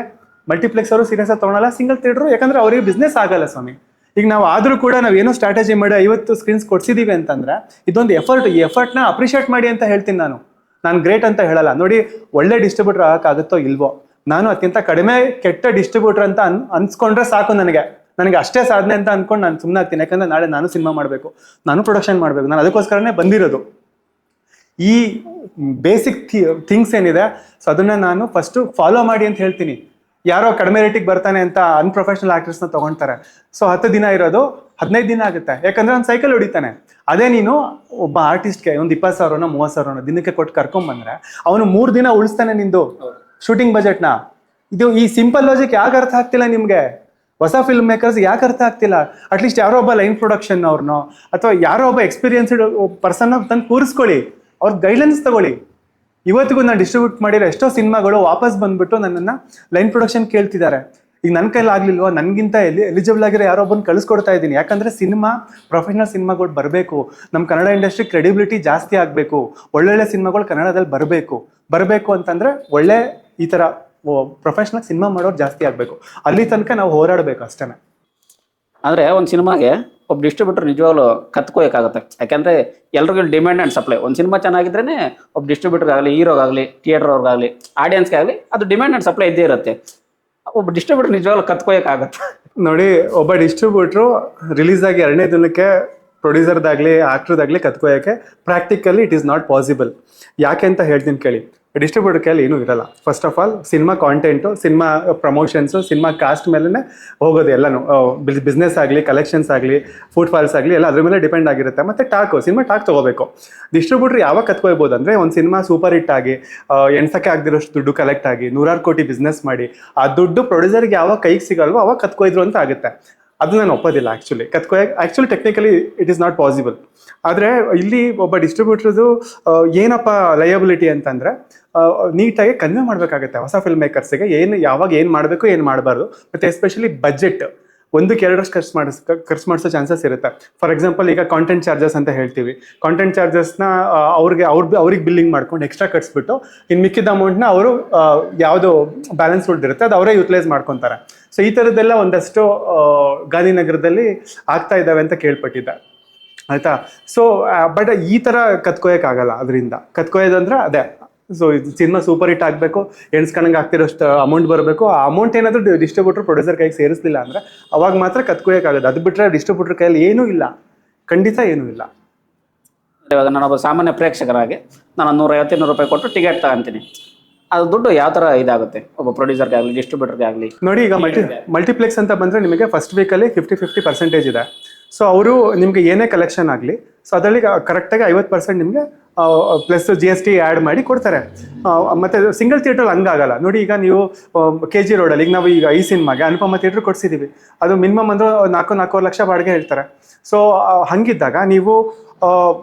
ಮಲ್ಟಿಪ್ಲೆಕ್ಸ್ ಅವರು ಸೀರಿಯಸ್ ಆಗಿ ತೊಗೊಳಲ್ಲ, ಸಿಂಗಲ್ ಥಿಯೇಟ್ರು, ಯಾಕಂದ್ರೆ ಅವ್ರಿಗೆ ಬಿಸ್ನೆಸ್ ಆಗಲ್ಲ ಸ್ವಾಮಿ. ಈಗ ನಾವು ಆದರೂ ಕೂಡ ನಾವು ಏನೋ ಸ್ಟ್ರಾಟಜಿ ಮಾಡಿ 50 ಸ್ಕ್ರೀನ್ಸ್ ಕೊಡ್ಸಿದೀವಿ ಅಂತಂದ್ರೆ ಇದೊಂದು ಎಫರ್ಟ್. ಈ ಎಫರ್ಟ್ನ ಅಪ್ರಿಷಿಯೇಟ್ ಮಾಡಿ ಅಂತ ಹೇಳ್ತೀನಿ ನಾನು ಗ್ರೇಟ್ ಅಂತ ಹೇಳಲ್ಲ. ನೋಡಿ, ಒಳ್ಳೆ ಡಿಸ್ಟ್ರಿಬ್ಯೂಟರ್ ಆಗೋಕ್ಕಾಗುತ್ತೋ ಇಲ್ವೋ, ನಾನು ಅತ್ಯಂತ ಕಡಿಮೆ ಕೆಟ್ಟ ಡಿಸ್ಟ್ರಿಬ್ಯೂಟರ್ ಅಂತ ಅನ್ಸ್ಕೊಂಡ್ರೆ ಸಾಕು. ನನಗೆ ಅಷ್ಟೇ ಸಾಧನೆ ಅಂತ ಅನ್ಕೊಂಡು ನಾನು ಸುಮ್ಮನೆ ಆಗ್ತೀನಿ. ಯಾಕಂದ್ರೆ ನಾಳೆ ನಾನು ಸಿನಿಮಾ ಮಾಡಬೇಕು, ನಾನು ಪ್ರೊಡಕ್ಷನ್ ಮಾಡಬೇಕು, ನಾನು ಅದಕ್ಕೋಸ್ಕರನೇ ಬಂದಿರೋದು. ಈ ಬೇಸಿಕ್ ಥಿಂಗ್ಸ್ ಏನಿದೆ, ಸೊ ಅದನ್ನ ನಾನು ಫಸ್ಟು ಫಾಲೋ ಮಾಡಿ ಅಂತ ಹೇಳ್ತೀನಿ. ಯಾರೋ ಕಡಿಮೆ ರೇಟಿಗೆ ಬರ್ತಾನೆ ಅಂತ ಅನ್ಪ್ರೊಫೆಷನಲ್ ಆಕ್ಟರ್ಸ್ನ ತಗೊಳ್ತಾರೆ. ಸೊ 10 ದಿನ ಇರೋದು 15 ದಿನ ಆಗುತ್ತೆ, ಯಾಕಂದ್ರೆ ಅವ್ನು ಸೈಕಲ್ ಹೊಡಿತಾನೆ. ಅದೇ ನೀನು ಒಬ್ಬ ಆರ್ಟಿಸ್ಟ್ಗೆ ಒಂದು 20,000 30,000 ದಿನಕ್ಕೆ ಕೊಟ್ಟು ಕರ್ಕೊಂಬಂದ್ರೆ ಅವನು 3 ದಿನ ಉಳಿಸ್ತಾನೆ ನಿಂದು ಶೂಟಿಂಗ್ ಬಜೆಟ್ನ. ಈ ಸಿಂಪಲ್ ಲಾಜಿಕ್ ಯಾಕೆ ಅರ್ಥ ಆಗ್ತಿಲ್ಲ ನಿಮಗೆ? ಹೊಸ ಫಿಲ್ಮ್ ಮೇಕರ್ಸ್ ಯಾಕೆ ಅರ್ಥ ಆಗ್ತಿಲ್ಲ? ಅಟ್ಲೀಸ್ಟ್ ಯಾರೋ ಒಬ್ಬ ಲೈನ್ ಪ್ರೊಡಕ್ಷನ್ ಅವ್ರನ್ನೋ ಅಥವಾ ಯಾರೋ ಒಬ್ಬ ಎಕ್ಸ್ಪೀರಿಯನ್ಸ್ಡ್ ಪರ್ಸನ್ ತಂದು ಕೂರಿಸ್ಕೊಳ್ಳಿ, ಅವ್ರ ಗೈಡ್ಲೈನ್ಸ್ ತಗೊಳ್ಳಿ. ಇವತ್ತಿಗೂ ನಾನು ಡಿಸ್ಟ್ರಿಬ್ಯೂಟ್ ಮಾಡಿರೋ ಎಷ್ಟೋ ಸಿನಿಮಾಗಳು ವಾಪಸ್ ಬಂದ್ಬಿಟ್ಟು ನನ್ನನ್ನು ಲೈನ್ ಪ್ರೊಡಕ್ಷನ್ ಕೇಳ್ತಿದ್ದಾರೆ. ಈಗ ನನ್ನ ಕೈಲಿ ಆಗ್ಲಿಲ್ವೋ, ನನಗಿಂತ ಎಲಿಜಿಬಲ್ ಆಗಿರೋ ಯಾರೊಬ್ಬನ ಕಳಿಸ್ಕೊಡ್ತಾ ಇದ್ದೀನಿ. ಯಾಕಂದರೆ ಸಿನಿಮಾ ಪ್ರೊಫೆಷನಲ್ ಸಿನಿಮಾಗಳು ಬರಬೇಕು, ನಮ್ಮ ಕನ್ನಡ ಇಂಡಸ್ಟ್ರಿ ಕ್ರೆಡಿಬಿಲಿಟಿ ಜಾಸ್ತಿ ಆಗಬೇಕು, ಒಳ್ಳೊಳ್ಳೆ ಸಿನಿಮಾಗಳು ಕನ್ನಡದಲ್ಲಿ ಬರಬೇಕು ಅಂತಂದರೆ ಒಳ್ಳೆ ಈ ಥರ ಪ್ರೊಫೆಷನಲ್ ಸಿನಿಮಾ ಮಾಡೋರು ಜಾಸ್ತಿ ಆಗಬೇಕು. ಅಲ್ಲಿ ತನಕ ನಾವು ಹೋರಾಡಬೇಕು ಅಷ್ಟೇ. ಅಂದರೆ ಒಂದು ಸಿನಿಮಾಗೆ ಒಬ್ಬ ಡಿಸ್ಟ್ರಿಬ್ಯೂಟರ್ ನಿಜವಾಗ್ಲೂ ಕತ್ಕೋಯಕ್ಕಾಗುತ್ತೆ. ಯಾಕೆಂದರೆ ಎಲ್ರಿಗೂ ಡಿಮ್ಯಾಂಡ್ ಆ್ಯಂಡ್ ಸಪ್ಲೈ. ಒಂದು ಸಿನಿಮಾ ಚೆನ್ನಾಗಿದ್ರೇ ಒಬ್ಬ ಡಿಸ್ಟ್ರಿಬ್ಯೂಟರ್ಗಾಗಲಿ, ಹೀರೋಗಾಗಲಿ, ಥಿಯೇಟರ್ ಅವ್ರಿಗಾಗಲಿ, ಆಡಿಯನ್ಸ್ಗೆ ಆಗಲಿ ಅದು ಡಿಮ್ಯಾಂಡ್ ಆ್ಯಂಡ್ ಸಪ್ಲೈ ಇದ್ದೇ ಇರುತ್ತೆ. ಒಬ್ಬ ಡಿಸ್ಟ್ರಿಬ್ಯೂಟರ್ ನಿಜವಾಗ್ಲೂ ಕತ್ಕೋಯಕ್ಕಾಗತ್ತೆ. ನೋಡಿ, ಒಬ್ಬ ಡಿಸ್ಟ್ರಿಬ್ಯೂಟ್ರು ರಿಲೀಸ್ ಆಗಿ 2ನೇ ದಿನಕ್ಕೆ ಪ್ರೊಡ್ಯೂಸರ್ದಾಗಲಿ ಆಕ್ಟರ್ದಾಗಲಿ ಕತ್ಕೋಯೋಕ್ಕೆ practically it is not possible. ಯಾಕೆ ಅಂತ ಹೇಳ್ತೀನಿ ಕೇಳಿ. ಡಿಸ್ಟ್ರಿಬ್ಯೂಟರ್ ಕೈಯಲ್ಲಿ ಏನೂ ಇರಲ್ಲ. First of all cinema content, cinema promotions, cinema cost ಮೇಲೇ ಹೋಗೋದು ಎಲ್ಲನೂ. ಬಿಸ್ನೆಸ್ ಆಗಲಿ, ಕಲೆಕ್ಷನ್ಸ್ ಆಗಲಿ, ಫುಟ್ ಫಾಲ್ಸ್ ಆಗಲಿ ಎಲ್ಲ ಅದ್ರ ಮೇಲೆ ಡಿಪೆಂಡ್ ಆಗಿರುತ್ತೆ. ಮತ್ತು ಸಿನಿಮಾ ಟಾಕ್ ತೊಗೋಬೇಕು. ಡಿಸ್ಟ್ರಿಬ್ಯೂಟರ್ ಯಾವಾಗ ಕತ್ಕೋಬೋದು ಅಂದರೆ ಒಂದು ಸಿನಿಮಾ ಸೂಪರ್ ಹಿಟ್ ಆಗಿ ಎಣ್ಸಕ್ಕೆ ಆಗದಿರೋಷ್ಟು ದುಡ್ಡು ಕಲೆಕ್ಟ್ ಆಗಿ 100 ಕೋಟಿ ಬಿಸ್ನೆಸ್ ಮಾಡಿ ಆ ದುಡ್ಡು ಪ್ರೊಡ್ಯೂಸರ್ಗೆ ಯಾವಾಗ ಕೈಗೆ ಸಿಗಲ್ವೋ ಅವಾಗ ಕತ್ಕೊಯ್ದ್ರು ಅಂತ ಆಗುತ್ತೆ. ಅದು ನಾನು ಒಪ್ಪೋದಿಲ್ಲ. Actually technically it is not possible. ಆದರೆ ಇಲ್ಲಿ ಒಬ್ಬ ಡಿಸ್ಟ್ರಿಬ್ಯೂಟ್ರದು ಏನಪ್ಪ ಲಯಬಿಲಿಟಿ ಅಂತಂದರೆ ನೀಟಾಗಿ ಕನ್ವೆ ಮಾಡಬೇಕಾಗುತ್ತೆ ಹೊಸ ಫಿಲ್ಮ್ ಮೇಕರ್ಸಿಗೆ. ಯಾವಾಗ ಏನು ಮಾಡಬೇಕು, ಏನು ಮಾಡಬಾರ್ದು. ಮತ್ತು ಎಸ್ಪೆಷಲಿ ಬಜೆಟ್ 1-2 ಖರ್ಚು ಮಾಡಿಸೋ ಚಾನ್ಸಸ್ ಇರುತ್ತೆ. ಫಾರ್ ಎಕ್ಸಾಂಪಲ್, ಈಗ ಕಾಂಟೆಂಟ್ ಚಾರ್ಜಸ್ ಅಂತ ಹೇಳ್ತೀವಿ. ಕಾಂಟೆಂಟ್ ಚಾರ್ಜಸ್ನ ಅವ್ರಿಗೆ ಬಿಲ್ಲಿಂಗ್ ಮಾಡ್ಕೊಂಡು ಎಕ್ಸ್ಟ್ರಾ ಕಟ್ಸ್ಬಿಟ್ಟು ಇನ್ನು ಮಿಕ್ಕಿದ ಅಮೌಂಟ್ನ ಅವರು ಯಾವುದು ಬ್ಯಾಲೆನ್ಸ್ ಉಳಿದಿರುತ್ತೆ ಅದು ಅವರೇ ಯೂಟಿಲೈಸ್ ಮಾಡ್ಕೊತಾರೆ. ಸೊ ಈ ಥರದ್ದೆಲ್ಲ ಒಂದಷ್ಟು ಗಾಂಧಿನಗರದಲ್ಲಿ ಆಗ್ತಾ ಇದ್ದಾವೆ ಅಂತ ಕೇಳ್ಪಟ್ಟಿದ್ದೆ, ಆಯಿತಾ. ಸೊ ಬಟ್ ಈ ಥರ ಕತ್ಕೊಯೋಕ್ಕಾಗಲ್ಲ. ಅದರಿಂದ ಕತ್ಕೊಯೋದಂದ್ರೆ ಅದೇ, ಸೊ ಸಿನಿಮಾ ಸೂಪರ್ ಹಿಟ್ ಆಗಬೇಕು, ಎಣ್ಸ್ಕಣಂಗೆ ಆಗ್ತಿರೋಷ್ಟು ಅಮೌಂಟ್ ಬರಬೇಕು. ಆ ಅಮೌಂಟ್ ಏನಾದರೂ ಡಿಸ್ಟ್ರಿಬ್ಯೂಟರ್ ಪ್ರೊಡ್ಯೂಸರ್ ಕೈಗೆ ಸೇರಿಸಲಿಲ್ಲ ಅಂದರೆ ಅವಾಗ ಮಾತ್ರ ಕತ್ಕೊಯೋಕ್ಕಾಗೋದು. ಅದು ಬಿಟ್ಟರೆ ಡಿಸ್ಟ್ರಿಬ್ಯೂಟರ್ ಕೈಯಲ್ಲಿ ಏನೂ ಇಲ್ಲ, ಖಂಡಿತ ಏನೂ ಇಲ್ಲ. ಇವಾಗ ನಾನೊಬ್ಬ ಸಾಮಾನ್ಯ ಪ್ರೇಕ್ಷಕರಾಗಿ ನಾನು 150-200 ರೂಪಾಯಿ ಕೊಟ್ಟು ಟಿಕೆಟ್ ತಗೊಂತೀನಿ. ಅದು ದುಡ್ಡು ಯಾವ ಥರ ಇದಾಗುತ್ತೆ ಒಬ್ಬ ಪ್ರೊಡ್ಯೂಸರ್ಗೆ ಆಗಲಿ, ಡಿಸ್ಟ್ರಿಬ್ಯೂಟರ್ಗೆ ಆಗಲಿ? ನೋಡಿ, ಈಗ ಮಲ್ಟಿಪ್ಲೆಕ್ಸ್ ಅಂತ ಬಂದರೆ ನಿಮಗೆ ಫಸ್ಟ್ ವೀಕಲ್ಲಿ 50-50% ಇದೆ. ಸೊ ಅವರು ನಿಮಗೆ ಏನೇ ಕಲೆಕ್ಷನ್ ಆಗಲಿ, ಸೊ ಅದರಲ್ಲಿ ಕರೆಕ್ಟಾಗಿ 50% ನಿಮಗೆ ಪ್ಲಸ್ GST ಆ್ಯಡ್ ಮಾಡಿ ಕೊಡ್ತಾರೆ. ಮತ್ತು ಸಿಂಗಲ್ ಥಿಯೇಟ್ರಲ್ಲಿ ಹಂಗಾಗಲ್ಲ. ನೋಡಿ, ಈಗ ನೀವು KG ರೋಡಲ್ಲಿ ಈಗ ನಾವು ಈಗ ಈ ಸಿನಿಮಾಗೆ ಅನುಪಮ ಥಿಯೇಟ್ರ್ ಕೊಡಿಸಿದ್ದೀವಿ. ಅದು ಮಿನಿಮಮ್ ಅಂದ್ರೆ 4-4 ಲಕ್ಷ ಬಾಡಿಗೆ ಹೇಳ್ತಾರೆ. ಸೊ ಹಂಗಿದ್ದಾಗ ನೀವು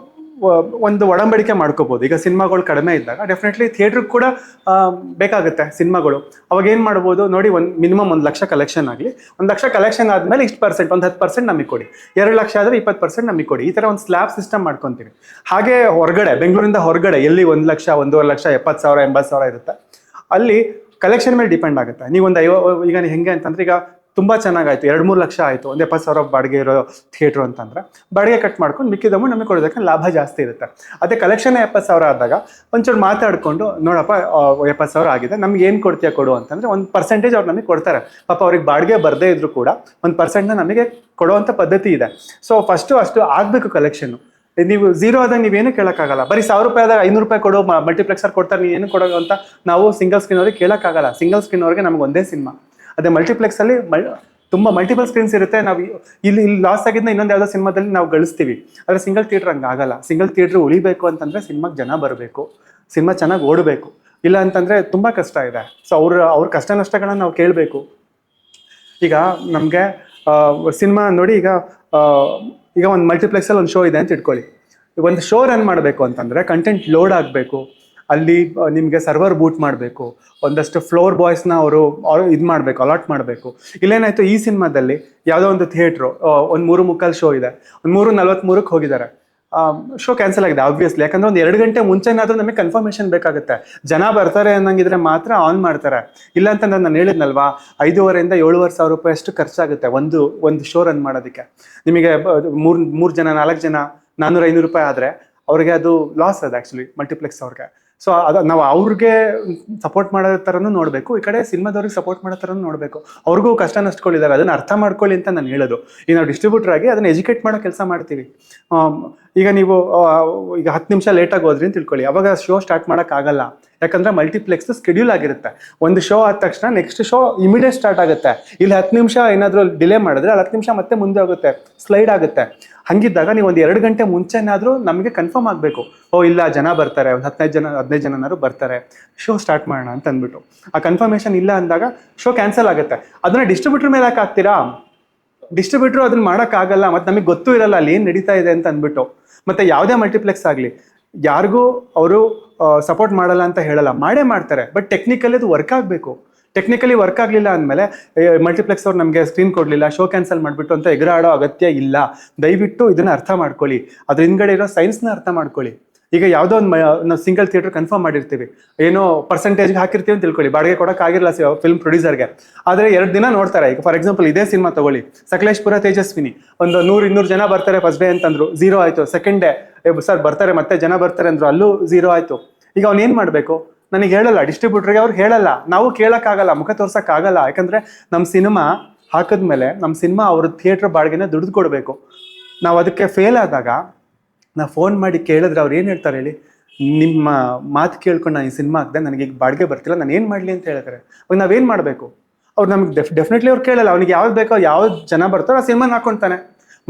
ಒಂದು ಒಡಂಬಡಿಕೆ ಮಾಡ್ಕೋಬೋದು. ಈಗ ಸಿನಿಮಾಗಳು ಕಡಿಮೆ ಇದ್ದಾಗ ಡೆಫಿನೆಟ್ಲಿ ಥಿಯೇಟ್ರಿಗೆ ಕೂಡ ಬೇಕಾಗುತ್ತೆ ಸಿನಿಮಾಗಳು. ಅವಾಗ ಏನು ಮಾಡ್ಬೋದು ನೋಡಿ, ಮಿನಿಮಮ್ 1 ಲಕ್ಷ ಕಲೆಕ್ಷನ್ ಆಗಲಿ, 1 ಲಕ್ಷ ಕಲೆಕ್ಷನ್ ಆದಮೇಲೆ ಇಷ್ಟು ಪರ್ಸೆಂಟ್, ಒಂದು 10% ನಮಗೆ ಕೊಡಿ. 2 ಲಕ್ಷ ಆದರೆ 20% ನಮಗೆ ಕೊಡಿ. ಈ ಥರ ಒಂದು ಸ್ಲ್ಯಾಬ್ ಸಿಸ್ಟಮ್ ಮಾಡ್ಕೊತೀವಿ. ಹಾಗೆ ಹೊರಗಡೆ, ಬೆಂಗಳೂರಿಂದ ಹೊರಗಡೆ ಎಲ್ಲಿ 1 ಲಕ್ಷ, 1.5 ಲಕ್ಷ, 70,000 80,000 ಇರುತ್ತೆ, ಅಲ್ಲಿ ಕಲೆಕ್ಷನ್ ಮೇಲೆ ಡಿಪೆಂಡ್ ಆಗುತ್ತೆ. ನೀವೊಂದು ಈಗ ಹೆಂಗೆ ಅಂತಂದರೆ, ಈಗ ತುಂಬ ಚೆನ್ನಾಗಾಯಿತು, 2-3 ಲಕ್ಷ ಆಯಿತು, ಒಂದು 70,000 ಬಾಡಿಗೆ ಇರೋ ಥಿಯೇಟ್ರು ಅಂತಂದರೆ ಬಾಡಿಗೆ ಕಟ್ ಮಾಡ್ಕೊಂಡು ಮಿಕ್ಕಿದಮ್ಮ ನಮಗೆ ಕೊಡೋದಕ್ಕೆ ಲಾಭ ಜಾಸ್ತಿ ಇರುತ್ತೆ. ಅದೇ ಕಲೆಕ್ಷನ್ 70,000 ಆದಾಗ ಒಂಚೂರು ಮಾತಾಡಿಕೊಂಡು, ನೋಡಪ್ಪ 70,000 ಆಗಿದೆ, ನಮ್ಗೆ ಏನು ಕೊಡ್ತೀಯ ಕೊಡು ಅಂತಂದರೆ 1% ಅವ್ರು ನಮಗೆ ಕೊಡ್ತಾರೆ. ಪಾಪ ಅವ್ರಿಗೆ ಬಾಡಿಗೆ ಬರದೇ ಇದ್ರೂ ಕೂಡ 1% ನಮಗೆ ಕೊಡುವಂಥ ಪದ್ಧತಿ ಇದೆ. ಸೊ ಫಸ್ಟು ಅಷ್ಟು ಆಗಬೇಕು ಕಲೆಕ್ಷನ್ನು. ನೀವು ಝೀರೋ ಆದಾಗ ನೀವೇನು ಕೇಳೋಕ್ಕಾಗಲ್ಲ. ಬರೀ 1,000 ರೂಪಾಯಿ ಆದಾಗ 500 ರೂಪಾಯಿ ಕೊಡೋ ಮಲ್ಟಿಪ್ಲೆಕ್ಸರ್ ಕೊಡ್ತಾರೆ, ನೀವು ಏನು ಕೊಡೋ ಅಂತ ನಾವು ಸಿಂಗಲ್ ಸ್ಕ್ರೀನ್ ಅವ್ರಿಗೆ ಕೇಳೋಕ್ಕಾಗಲ್ಲ. ಸಿಂಗಲ್ ಸ್ಕ್ರೀನ್ ಅವ್ರಿಗೆ ನಮ್ಗೆ ಒಂದೇ ಸಿನಿಮಾ. ಅದೇ ಮಲ್ಟಿಪ್ಲೆಕ್ಸಲ್ಲಿ ತುಂಬ ಮಲ್ಟಿಪಲ್ ಸ್ಕ್ರೀನ್ಸ್ ಇರುತ್ತೆ. ನಾವು ಇಲ್ಲಿ ಲಾಸ್ ಆಗಿದ್ದನ್ನ ಇನ್ನೊಂದು ಯಾವುದೋ ಸಿನಿಮಾದಲ್ಲಿ ನಾವು ಗಳಿಸ್ತೀವಿ. ಆದರೆ ಸಿಂಗಲ್ ಥಿಯೇಟ್ರ್ ಹಂಗೆ ಆಗಲ್ಲ. ಸಿಂಗಲ್ ಥಿಯೇಟ್ರ್ ಉಳಿಬೇಕು ಅಂತಂದರೆ ಸಿನಿಮಾಗೆ ಜನ ಬರಬೇಕು, ಸಿನಿಮಾ ಚೆನ್ನಾಗಿ ಓಡಬೇಕು. ಇಲ್ಲ ಅಂತಂದರೆ ತುಂಬ ಕಷ್ಟ ಇದೆ. ಸೊ ಅವ್ರ ಕಷ್ಟ ನಷ್ಟಗಳನ್ನ ನಾವು ಕೇಳಬೇಕು. ಈಗ ನಮಗೆ ಸಿನಿಮಾ ನೋಡಿ ಈಗ ಒಂದು ಮಲ್ಟಿಪ್ಲೆಕ್ಸಲ್ಲಿ ಒಂದು ಶೋ ಇದೆ ಅಂತ ಇಟ್ಕೊಳ್ಳಿ. ಒಂದು ಶೋ ರನ್ ಮಾಡಬೇಕು ಅಂತಂದರೆ ಕಂಟೆಂಟ್ ಲೋಡ್ ಆಗಬೇಕು, ಅಲ್ಲಿ ನಿಮಗೆ ಸರ್ವರ್ ಬೂಟ್ ಮಾಡಬೇಕು, ಒಂದಷ್ಟು ಫ್ಲೋರ್ ಬಾಯ್ಸ್ನ ಅವರು ಇದು ಮಾಡಬೇಕು, ಅಲಾಟ್ ಮಾಡಬೇಕು. ಇಲ್ಲೇನಾಯಿತು, ಈ ಸಿನಿಮಾದಲ್ಲಿ ಯಾವುದೋ ಒಂದು ಥಿಯೇಟ್ರು ಒಂದು 3:45 ಶೋ ಇದೆ, ಒಂದು 3:43ಕ್ಕೆ ಹೋಗಿದ್ದಾರೆ, ಶೋ ಕ್ಯಾನ್ಸಲ್ ಆಗಿದೆ ಆಬ್ವಿಯಸ್ಲಿ. ಯಾಕಂದ್ರೆ ಒಂದು 2 ಗಂಟೆ ಮುಂಚೆನಾದರೂ ನಮಗೆ ಕನ್ಫರ್ಮೇಷನ್ ಬೇಕಾಗುತ್ತೆ. ಜನ ಬರ್ತಾರೆ ಅನ್ನಂಗಿದ್ರೆ ಮಾತ್ರ ಆನ್ ಮಾಡ್ತಾರೆ. ಇಲ್ಲ ಅಂತ ನಾನು ಹೇಳಿದ್ನಲ್ವಾ, 5,500 to 7,500 ರೂಪಾಯಿ ಅಷ್ಟು ಖರ್ಚಾಗುತ್ತೆ ಒಂದು ಶೋ ರನ್ ಮಾಡೋದಕ್ಕೆ. ನಿಮಗೆ 3 ಜನ 4 ಜನ 400-500 ರೂಪಾಯಿ ಆದರೆ ಅವ್ರಿಗೆ ಅದು ಲಾಸ್ ಅದು ಆ್ಯಕ್ಚುಲಿ ಮಲ್ಟಿಪ್ಲೆಕ್ಸ್ ಅವ್ರಿಗೆ. ಸೊ ಅದು ನಾವು ಅವ್ರಿಗೆ ಸಪೋರ್ಟ್ ಮಾಡೋ ಥರನೂ ನೋಡಬೇಕು, ಈ ಕಡೆ ಸಿನಿಮಾದವ್ರಿಗೆ ಸಪೋರ್ಟ್ ಮಾಡೋ ಥರನೂ ನೋಡಬೇಕು. ಅವ್ರಿಗೂ ಕಷ್ಟ ನಷ್ಟಗಳಿದ್ದಾರೆ, ಅದನ್ನು ಅರ್ಥ ಮಾಡ್ಕೊಳ್ಳಿ ಅಂತ ನಾನು ಹೇಳೋದು. ಈಗ ನಾವು ಡಿಸ್ಟ್ರಿಬ್ಯೂಟರ್ ಆಗಿ ಅದನ್ನು ಎಜುಕೇಟ್ ಮಾಡೋ ಕೆಲಸ ಮಾಡ್ತೀವಿ. ಈಗ ನೀವು ಈಗ 10 ನಿಮಿಷ ಲೇಟಾಗಿ ಹೋದ್ರಿ ಅಂತ ತಿಳ್ಕೊಳ್ಳಿ, ಅವಾಗ ಶೋ ಸ್ಟಾರ್ಟ್ ಮಾಡೋಕ್ಕಾಗಲ್ಲ. ಯಾಕಂದರೆ ಮಲ್ಟಿಪ್ಲೆಕ್ಸ್ ಸ್ಕೆಡ್ಯೂಲ್ ಆಗಿರುತ್ತೆ. ಒಂದು ಶೋ ಆದ ತಕ್ಷಣ ನೆಕ್ಸ್ಟ್ ಶೋ ಇಮಿಡಿಯೇಟ್ ಸ್ಟಾರ್ಟ್ ಆಗುತ್ತೆ. ಇಲ್ಲಿ 10 ನಿಮಿಷ ಏನಾದರೂ ಡಿಲೇ ಮಾಡಿದ್ರೆ 10 ನಿಮಿಷ ಮತ್ತೆ ಮುಂದೆ ಹೋಗುತ್ತೆ, ಸ್ಲೈಡ್ ಆಗುತ್ತೆ. ಹಂಗಿದ್ದಾಗ ನೀವು ಒಂದು 2 ಗಂಟೆ ಮುಂಚೆನಾದರೂ ನಮಗೆ ಕನ್ಫರ್ಮ್ ಆಗಬೇಕು, ಇಲ್ಲ ಜನ ಬರ್ತಾರೆ, ಒಂದು 15 ಜನನಾದ್ರು ಬರ್ತಾರೆ, ಶೋ ಸ್ಟಾರ್ಟ್ ಮಾಡೋಣ ಅಂತ ಅಂದ್ಬಿಟ್ಟು. ಆ ಕನ್ಫರ್ಮೇಷನ್ ಇಲ್ಲ ಅಂದಾಗ ಶೋ ಕ್ಯಾನ್ಸಲ್ ಆಗುತ್ತೆ. ಅದನ್ನು ಡಿಸ್ಟ್ರಿಬ್ಯೂಟರ್ ಮೇಲೆ ಯಾಕೆ ಹಾಕ್ತೀರಾ? ಡಿಸ್ಟ್ರಿಬ್ಯೂಟ್ರು ಅದನ್ನ ಮಾಡೋಕ್ಕಾಗಲ್ಲ, ಮತ್ತು ನಮಗೆ ಗೊತ್ತೂ ಇರಲ್ಲ ಅಲ್ಲಿ ಏನು ನಡೀತಾ ಇದೆ ಅಂತ ಅಂದ್ಬಿಟ್ಟು. ಮತ್ತು ಯಾವುದೇ ಮಲ್ಟಿಪ್ಲೆಕ್ಸ್ ಆಗಲಿ ಯಾರಿಗೂ ಅವರು ಸಪೋರ್ಟ್ ಮಾಡಲ್ಲ ಅಂತ ಹೇಳಲ್ಲ, ಮಾಡೇ ಮಾಡ್ತಾರೆ. ಬಟ್ ಟೆಕ್ನಿಕಲಿ ಅದು ವರ್ಕ್ ಆಗಬೇಕು. ಟೆಕ್ನಿಕಲಿ ವರ್ಕ್ ಆಗಲಿಲ್ಲ ಅಂದಮೇಲೆ ಮಲ್ಟಿಪ್ಲೆಕ್ಸ್ ಅವ್ರು ನಮಗೆ ಸ್ಕ್ರೀನ್ ಕೊಡಲಿಲ್ಲ, ಶೋ ಕ್ಯಾನ್ಸಲ್ ಮಾಡಿಬಿಟ್ಟು ಅಂತ ಎಗರಾಡೋ ಅಗತ್ಯ ಇಲ್ಲ. ದಯವಿಟ್ಟು ಇದನ್ನು ಅರ್ಥ ಮಾಡ್ಕೊಳ್ಳಿ, ಅದ್ರ ಹಿಂದ್ಗಡೆ ಇರೋ ಸೈನ್ಸ್ನ ಅರ್ಥ ಮಾಡ್ಕೊಳ್ಳಿ. ಈಗ ಯಾವುದೋ ಒಂದು ನಾವು ಸಿಂಗಲ್ ಥಿಯೇಟರ್ ಕನ್ಫರ್ಮ್ ಮಾಡಿರ್ತೀವಿ, ಏನೋ ಪರ್ಸೆಂಟೇಜ್ಗೆ ಹಾಕಿರ್ತೀವಿ ಅಂತ ತಿಳ್ಕೊಳ್ಳಿ, ಬಾಡಿಗೆ ಕೊಡೋಕ್ಕಾಗಿರಲ್ಲ ಫಿಲ್ಮ್ ಪ್ರೊಡ್ಯೂಸರ್ಗೆ. ಆದರೆ 2 ದಿನ ನೋಡ್ತಾರೆ. ಈಗ ಫಾರ್ ಎಕ್ಸಾಂಪಲ್ ಇದೇ ಸಿನಿಮಾ ತಗೊಳ್ಳಿ, ಸಕಲೇಶ್ಪುರ ತೇಜಸ್ವಿನಿ, ಒಂದು 100-200 ಜನ ಬರ್ತಾರೆ ಫಸ್ಟ್ ಡೇ ಅಂತಂದ್ರು, 0 ಆಯಿತು. ಸೆಕೆಂಡ್ ಡೇ ಸರ್ ಬರ್ತಾರೆ, ಮತ್ತೆ ಜನ ಬರ್ತಾರೆ ಅಂದರು, ಅಲ್ಲೂ 0 ಆಯಿತು. ಈಗ ಅವ್ನೇನು ಮಾಡಬೇಕು? ನನಗೆ ಹೇಳಲ್ಲ, ಡಿಸ್ಟ್ರಿಬ್ಯೂಟ್ರಿಗೆ ಅವ್ರು ಹೇಳಲ್ಲ, ನಾವು ಕೇಳೋಕ್ಕಾಗಲ್ಲ, ಮುಖ ತೋರ್ಸೋಕ್ಕಾಗಲ್ಲ. ಯಾಕಂದರೆ ನಮ್ಮ ಸಿನಿಮಾ ಹಾಕಿದ್ಮೇಲೆ ನಮ್ಮ ಸಿನಿಮಾ ಅವ್ರ ಥಿಯೇಟ್ರ್ ಬಾಡಿಗೆನ ದುಡ್ದು ಕೊಡಬೇಕು. ನಾವು ಅದಕ್ಕೆ ಫೇಲ್ ಆದಾಗ ನಾವು ಫೋನ್ ಮಾಡಿ ಕೇಳಿದ್ರೆ ಅವ್ರು ಏನು ಹೇಳ್ತಾರೆ ಹೇಳಿ? ನಿಮ್ಮ ಮಾತು ಕೇಳ್ಕೊಂಡು ನಾನು ಈ ಸಿನಿಮಾ ಹಾಕಿದೆ, ನನಗೆ ಈಗ ಬಾಡಿಗೆ ಬರ್ತಿಲ್ಲ, ನಾನು ಏನು ಮಾಡಲಿ ಅಂತ ಹೇಳ್ತಾರೆ. ಅವಾಗ ನಾವೇನು ಮಾಡಬೇಕು? ಅವ್ರು ನಮಗೆ ಡೆಫಿನೆಟ್ಲಿ ಅವ್ರು ಕೇಳಲ್ಲ. ಅವ್ನಿಗೆ ಯಾವ್ದು ಬೇಕೋ, ಯಾವ್ದು ಜನ ಬರ್ತಾರೋ ಆ ಸಿನಿಮಾನ ಹಾಕ್ಕೊಳ್ತಾನೆ.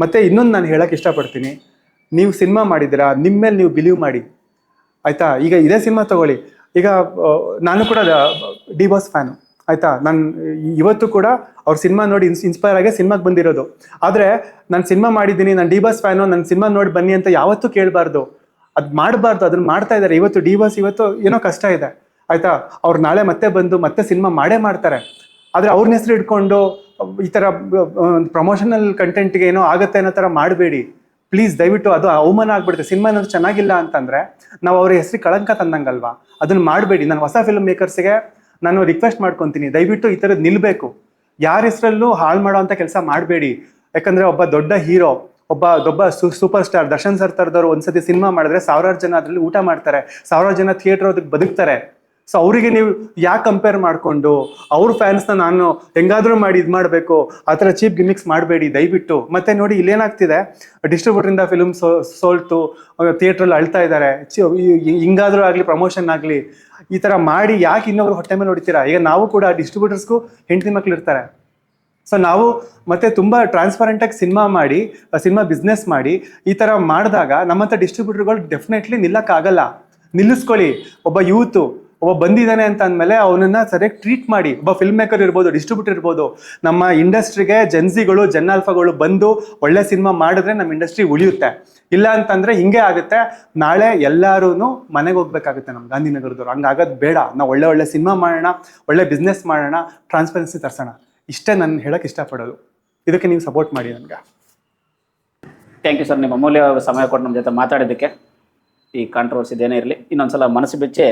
ಮತ್ತು ಇನ್ನೊಂದು ನಾನು ಹೇಳೋಕ್ಕೆ ಇಷ್ಟಪಡ್ತೀನಿ, ನೀವು ಸಿನಿಮಾ ಮಾಡಿದ್ದೀರಾ, ನಿಮ್ಮ ಮೇಲೆ ನೀವು ಬಿಲೀವ್ ಮಾಡಿ, ಆಯಿತಾ? ಈಗ ಇದೇ ಸಿನಿಮಾ ತಗೊಳ್ಳಿ, ಈಗ ನಾನು ಕೂಡ ಡಿ ಬಾಸ್ ಫ್ಯಾನು, ಆಯಿತಾ? ನಾನು ಇವತ್ತು ಕೂಡ ಅವ್ರ ಸಿನಿಮಾ ನೋಡಿ ಇನ್ಸ್ಪೈರ್ ಆಗಿ ಸಿನಿಮಾಗೆ ಬಂದಿರೋದು. ಆದರೆ ನಾನು ಸಿನಿಮಾ ಮಾಡಿದ್ದೀನಿ, ನಾನು ಡಿ ಬಾಸ್ ಫ್ಯಾನು, ನನ್ನ ಸಿನಿಮಾ ನೋಡಿ ಬನ್ನಿ ಅಂತ ಯಾವತ್ತೂ ಕೇಳಬಾರ್ದು, ಅದು ಮಾಡಬಾರ್ದು. ಅದನ್ನು ಮಾಡ್ತಾ ಇದ್ದಾರೆ. ಇವತ್ತು ಡಿ ಬಾಸ್ ಇವತ್ತು ಏನೋ ಕಷ್ಟ ಇದೆ, ಆಯಿತಾ? ಅವ್ರು ನಾಳೆ ಮತ್ತೆ ಬಂದು ಮತ್ತೆ ಸಿನಿಮಾ ಮಾಡೇ ಮಾಡ್ತಾರೆ. ಆದರೆ ಅವ್ರನ್ನ ಹೆಸರು ಇಟ್ಕೊಂಡು ಈ ಥರ ಪ್ರಮೋಷನಲ್ ಕಂಟೆಂಟ್ಗೆ ಏನೋ ಆಗುತ್ತೆ ಅನ್ನೋ ಥರ ಮಾಡಬೇಡಿ ಪ್ಲೀಸ್. ದಯವಿಟ್ಟು ಅದು ಅವಮಾನ ಆಗ್ಬಿಡುತ್ತೆ. ಸಿನಿಮಾ ಏನಾದ್ರು ಚೆನ್ನಾಗಿಲ್ಲ ಅಂತಂದರೆ ನಾವು ಅವ್ರ ಹೆಸರಿಗೆ ಕಳಂಕ ತಂದಂಗಲ್ವಾ? ಅದನ್ನು ಮಾಡಬೇಡಿ. ನಾನು ಹೊಸ ಫಿಲ್ಮ್ ಮೇಕರ್ಸ್ಗೆ ನಾನು ರಿಕ್ವೆಸ್ಟ್ ಮಾಡ್ಕೊತೀನಿ, ದಯವಿಟ್ಟು ಈ ಥರದ್ದು ನಿಲ್ಲಬೇಕು. ಯಾರ ಹೆಸರಲ್ಲೂ ಹಾಳು ಮಾಡೋ ಅಂಥ ಕೆಲಸ ಮಾಡಬೇಡಿ. ಯಾಕಂದರೆ ಒಬ್ಬ ದೊಡ್ಡ ಹೀರೋ, ಒಬ್ಬ ಸೂಪರ್ ಸ್ಟಾರ್ ದರ್ಶನ್ ಸರ್ ಥರದವ್ರು ಒಂದ್ಸತಿ ಸಿನಿಮಾ ಮಾಡಿದ್ರೆ 1000 ಜನ ಅದರಲ್ಲಿ ಊಟ ಮಾಡ್ತಾರೆ, 1000 ಜನ ಥಿಯೇಟ್ರ್ ಅದಕ್ಕೆ ಬದುಕ್ತಾರೆ. ಸೊ ಅವರಿಗೆ ನೀವು ಯಾಕೆ ಕಂಪೇರ್ ಮಾಡಿಕೊಂಡು ಅವ್ರ ಫ್ಯಾನ್ಸ್ನ ನಾನು ಹೆಂಗಾದರೂ ಮಾಡಿ ಇದು ಮಾಡಬೇಕು ಆ ಥರ ಚೀಪ್ ಗಿಮಿಕ್ಸ್ ಮಾಡಬೇಡಿ ದಯವಿಟ್ಟು. ಮತ್ತೆ ನೋಡಿ ಇಲ್ಲೇನಾಗ್ತಿದೆ, ಡಿಸ್ಟ್ರಿಬ್ಯೂಟ್ರಿಂದ ಫಿಲ್ಮ್ ಸೋಲ್ತು ಥಿಯೇಟ್ರಲ್ಲಿ ಅಳ್ತಾ ಇದ್ದಾರೆ. ಹಿಂಗಾದರೂ ಆಗಲಿ ಪ್ರಮೋಷನ್ ಆಗಲಿ ಈ ಥರ ಮಾಡಿ ಯಾಕೆ ಇನ್ನೊಬ್ರು ಹೊಟ್ಟೆ ಮೇಲೆ ಹೊಡಿತೀರಾ? ಈಗ ನಾವು ಕೂಡ ಡಿಸ್ಟ್ರಿಬ್ಯೂಟರ್ಸ್ಗೂ ಹೆಂಡತಿ ಮಕ್ಳು ಇರ್ತಾರೆ. ಸೊ ನಾವು ಮತ್ತೆ ತುಂಬ ಟ್ರಾನ್ಸ್ಪರೆಂಟಾಗಿ ಸಿನಿಮಾ ಬಿಸ್ನೆಸ್ ಮಾಡಿ ಈ ಥರ ಮಾಡಿದಾಗ ನಮ್ಮಂಥ ಡಿಸ್ಟ್ರಿಬ್ಯೂಟರ್ಗಳು ಡೆಫಿನೆಟ್ಲಿ ನಿಲ್ಲಕ್ಕಾಗಲ್ಲ. ನಿಲ್ಲಿಸ್ಕೊಳ್ಳಿ. ಒಬ್ಬ ಯೂತು ಒಬ್ಬ ಬಂದಿದ್ದಾನೆ ಅಂತ ಅಂದಮೇಲೆ ಅವನನ್ನು ಸರಿಯಾಗಿ ಟ್ರೀಟ್ ಮಾಡಿ. ಒಬ್ಬ ಫಿಲ್ಮ್ ಮೇಕರ್ ಇರ್ಬೋದು, ಡಿಸ್ಟ್ರಿಬ್ಯೂಟರ್ ಇರ್ಬೋದು, ನಮ್ಮ ಇಂಡಸ್ಟ್ರಿಗೆ ಜೆನ್ಸಿಗಳು ಜೆನ್ನಾಲ್ಫಾಗಳು ಬಂದು ಒಳ್ಳೆ ಸಿನಿಮಾ ಮಾಡಿದ್ರೆ ನಮ್ಮ ಇಂಡಸ್ಟ್ರಿ ಉಳಿಯುತ್ತೆ. ಇಲ್ಲ ಅಂತಂದರೆ ಹಿಂಗೆ ಆಗುತ್ತೆ. ನಾಳೆ ಎಲ್ಲರೂ ಮನೆಗೆ ಹೋಗ್ಬೇಕಾಗುತ್ತೆ ನಮ್ಮ ಗಾಂಧಿನಗರದವ್ರು. ಹಂಗಾಗೋದು ಬೇಡ. ನಾವು ಒಳ್ಳೆ ಸಿನಿಮಾ ಮಾಡೋಣ, ಒಳ್ಳೆ ಬಿಸ್ನೆಸ್ ಮಾಡೋಣ, ಟ್ರಾನ್ಸ್ಪರೆನ್ಸಿ ತರಿಸೋಣ. ಇಷ್ಟೇ ನಾನು ಹೇಳೋಕ್ಕೆ ಇಷ್ಟಪಡೋದು. ಇದಕ್ಕೆ ನೀವು ಸಪೋರ್ಟ್ ಮಾಡಿ ನನಗೆ. ಥ್ಯಾಂಕ್ ಯು ಸರ್, ನಿಮ್ಮ ಅಮೂಲ್ಯವಾದ ಸಮಯ ಕೊಟ್ಟು ನಮ್ಮ ಜೊತೆ ಮಾತಾಡೋದಕ್ಕೆ. ಈ ಕಾಂಟ್ರವರ್ಸಿ ಇದೇನೇ ಇರಲಿ, ಇನ್ನೊಂದ್ಸಲ ಮನಸ್ಸು ಬಿಚ್ಚಿ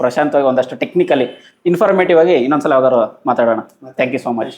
ಪ್ರಶಾಂತವಾಗಿ ಒಂದಷ್ಟು ಟೆಕ್ನಿಕಲಿ ಇನ್ಫಾರ್ಮೇಟಿವ್ ಆಗಿ ಇನ್ನೊಂದ್ಸಲ ಯಾವ್ದಾದ್ರು ಮಾತಾಡೋಣ. Thank you so much.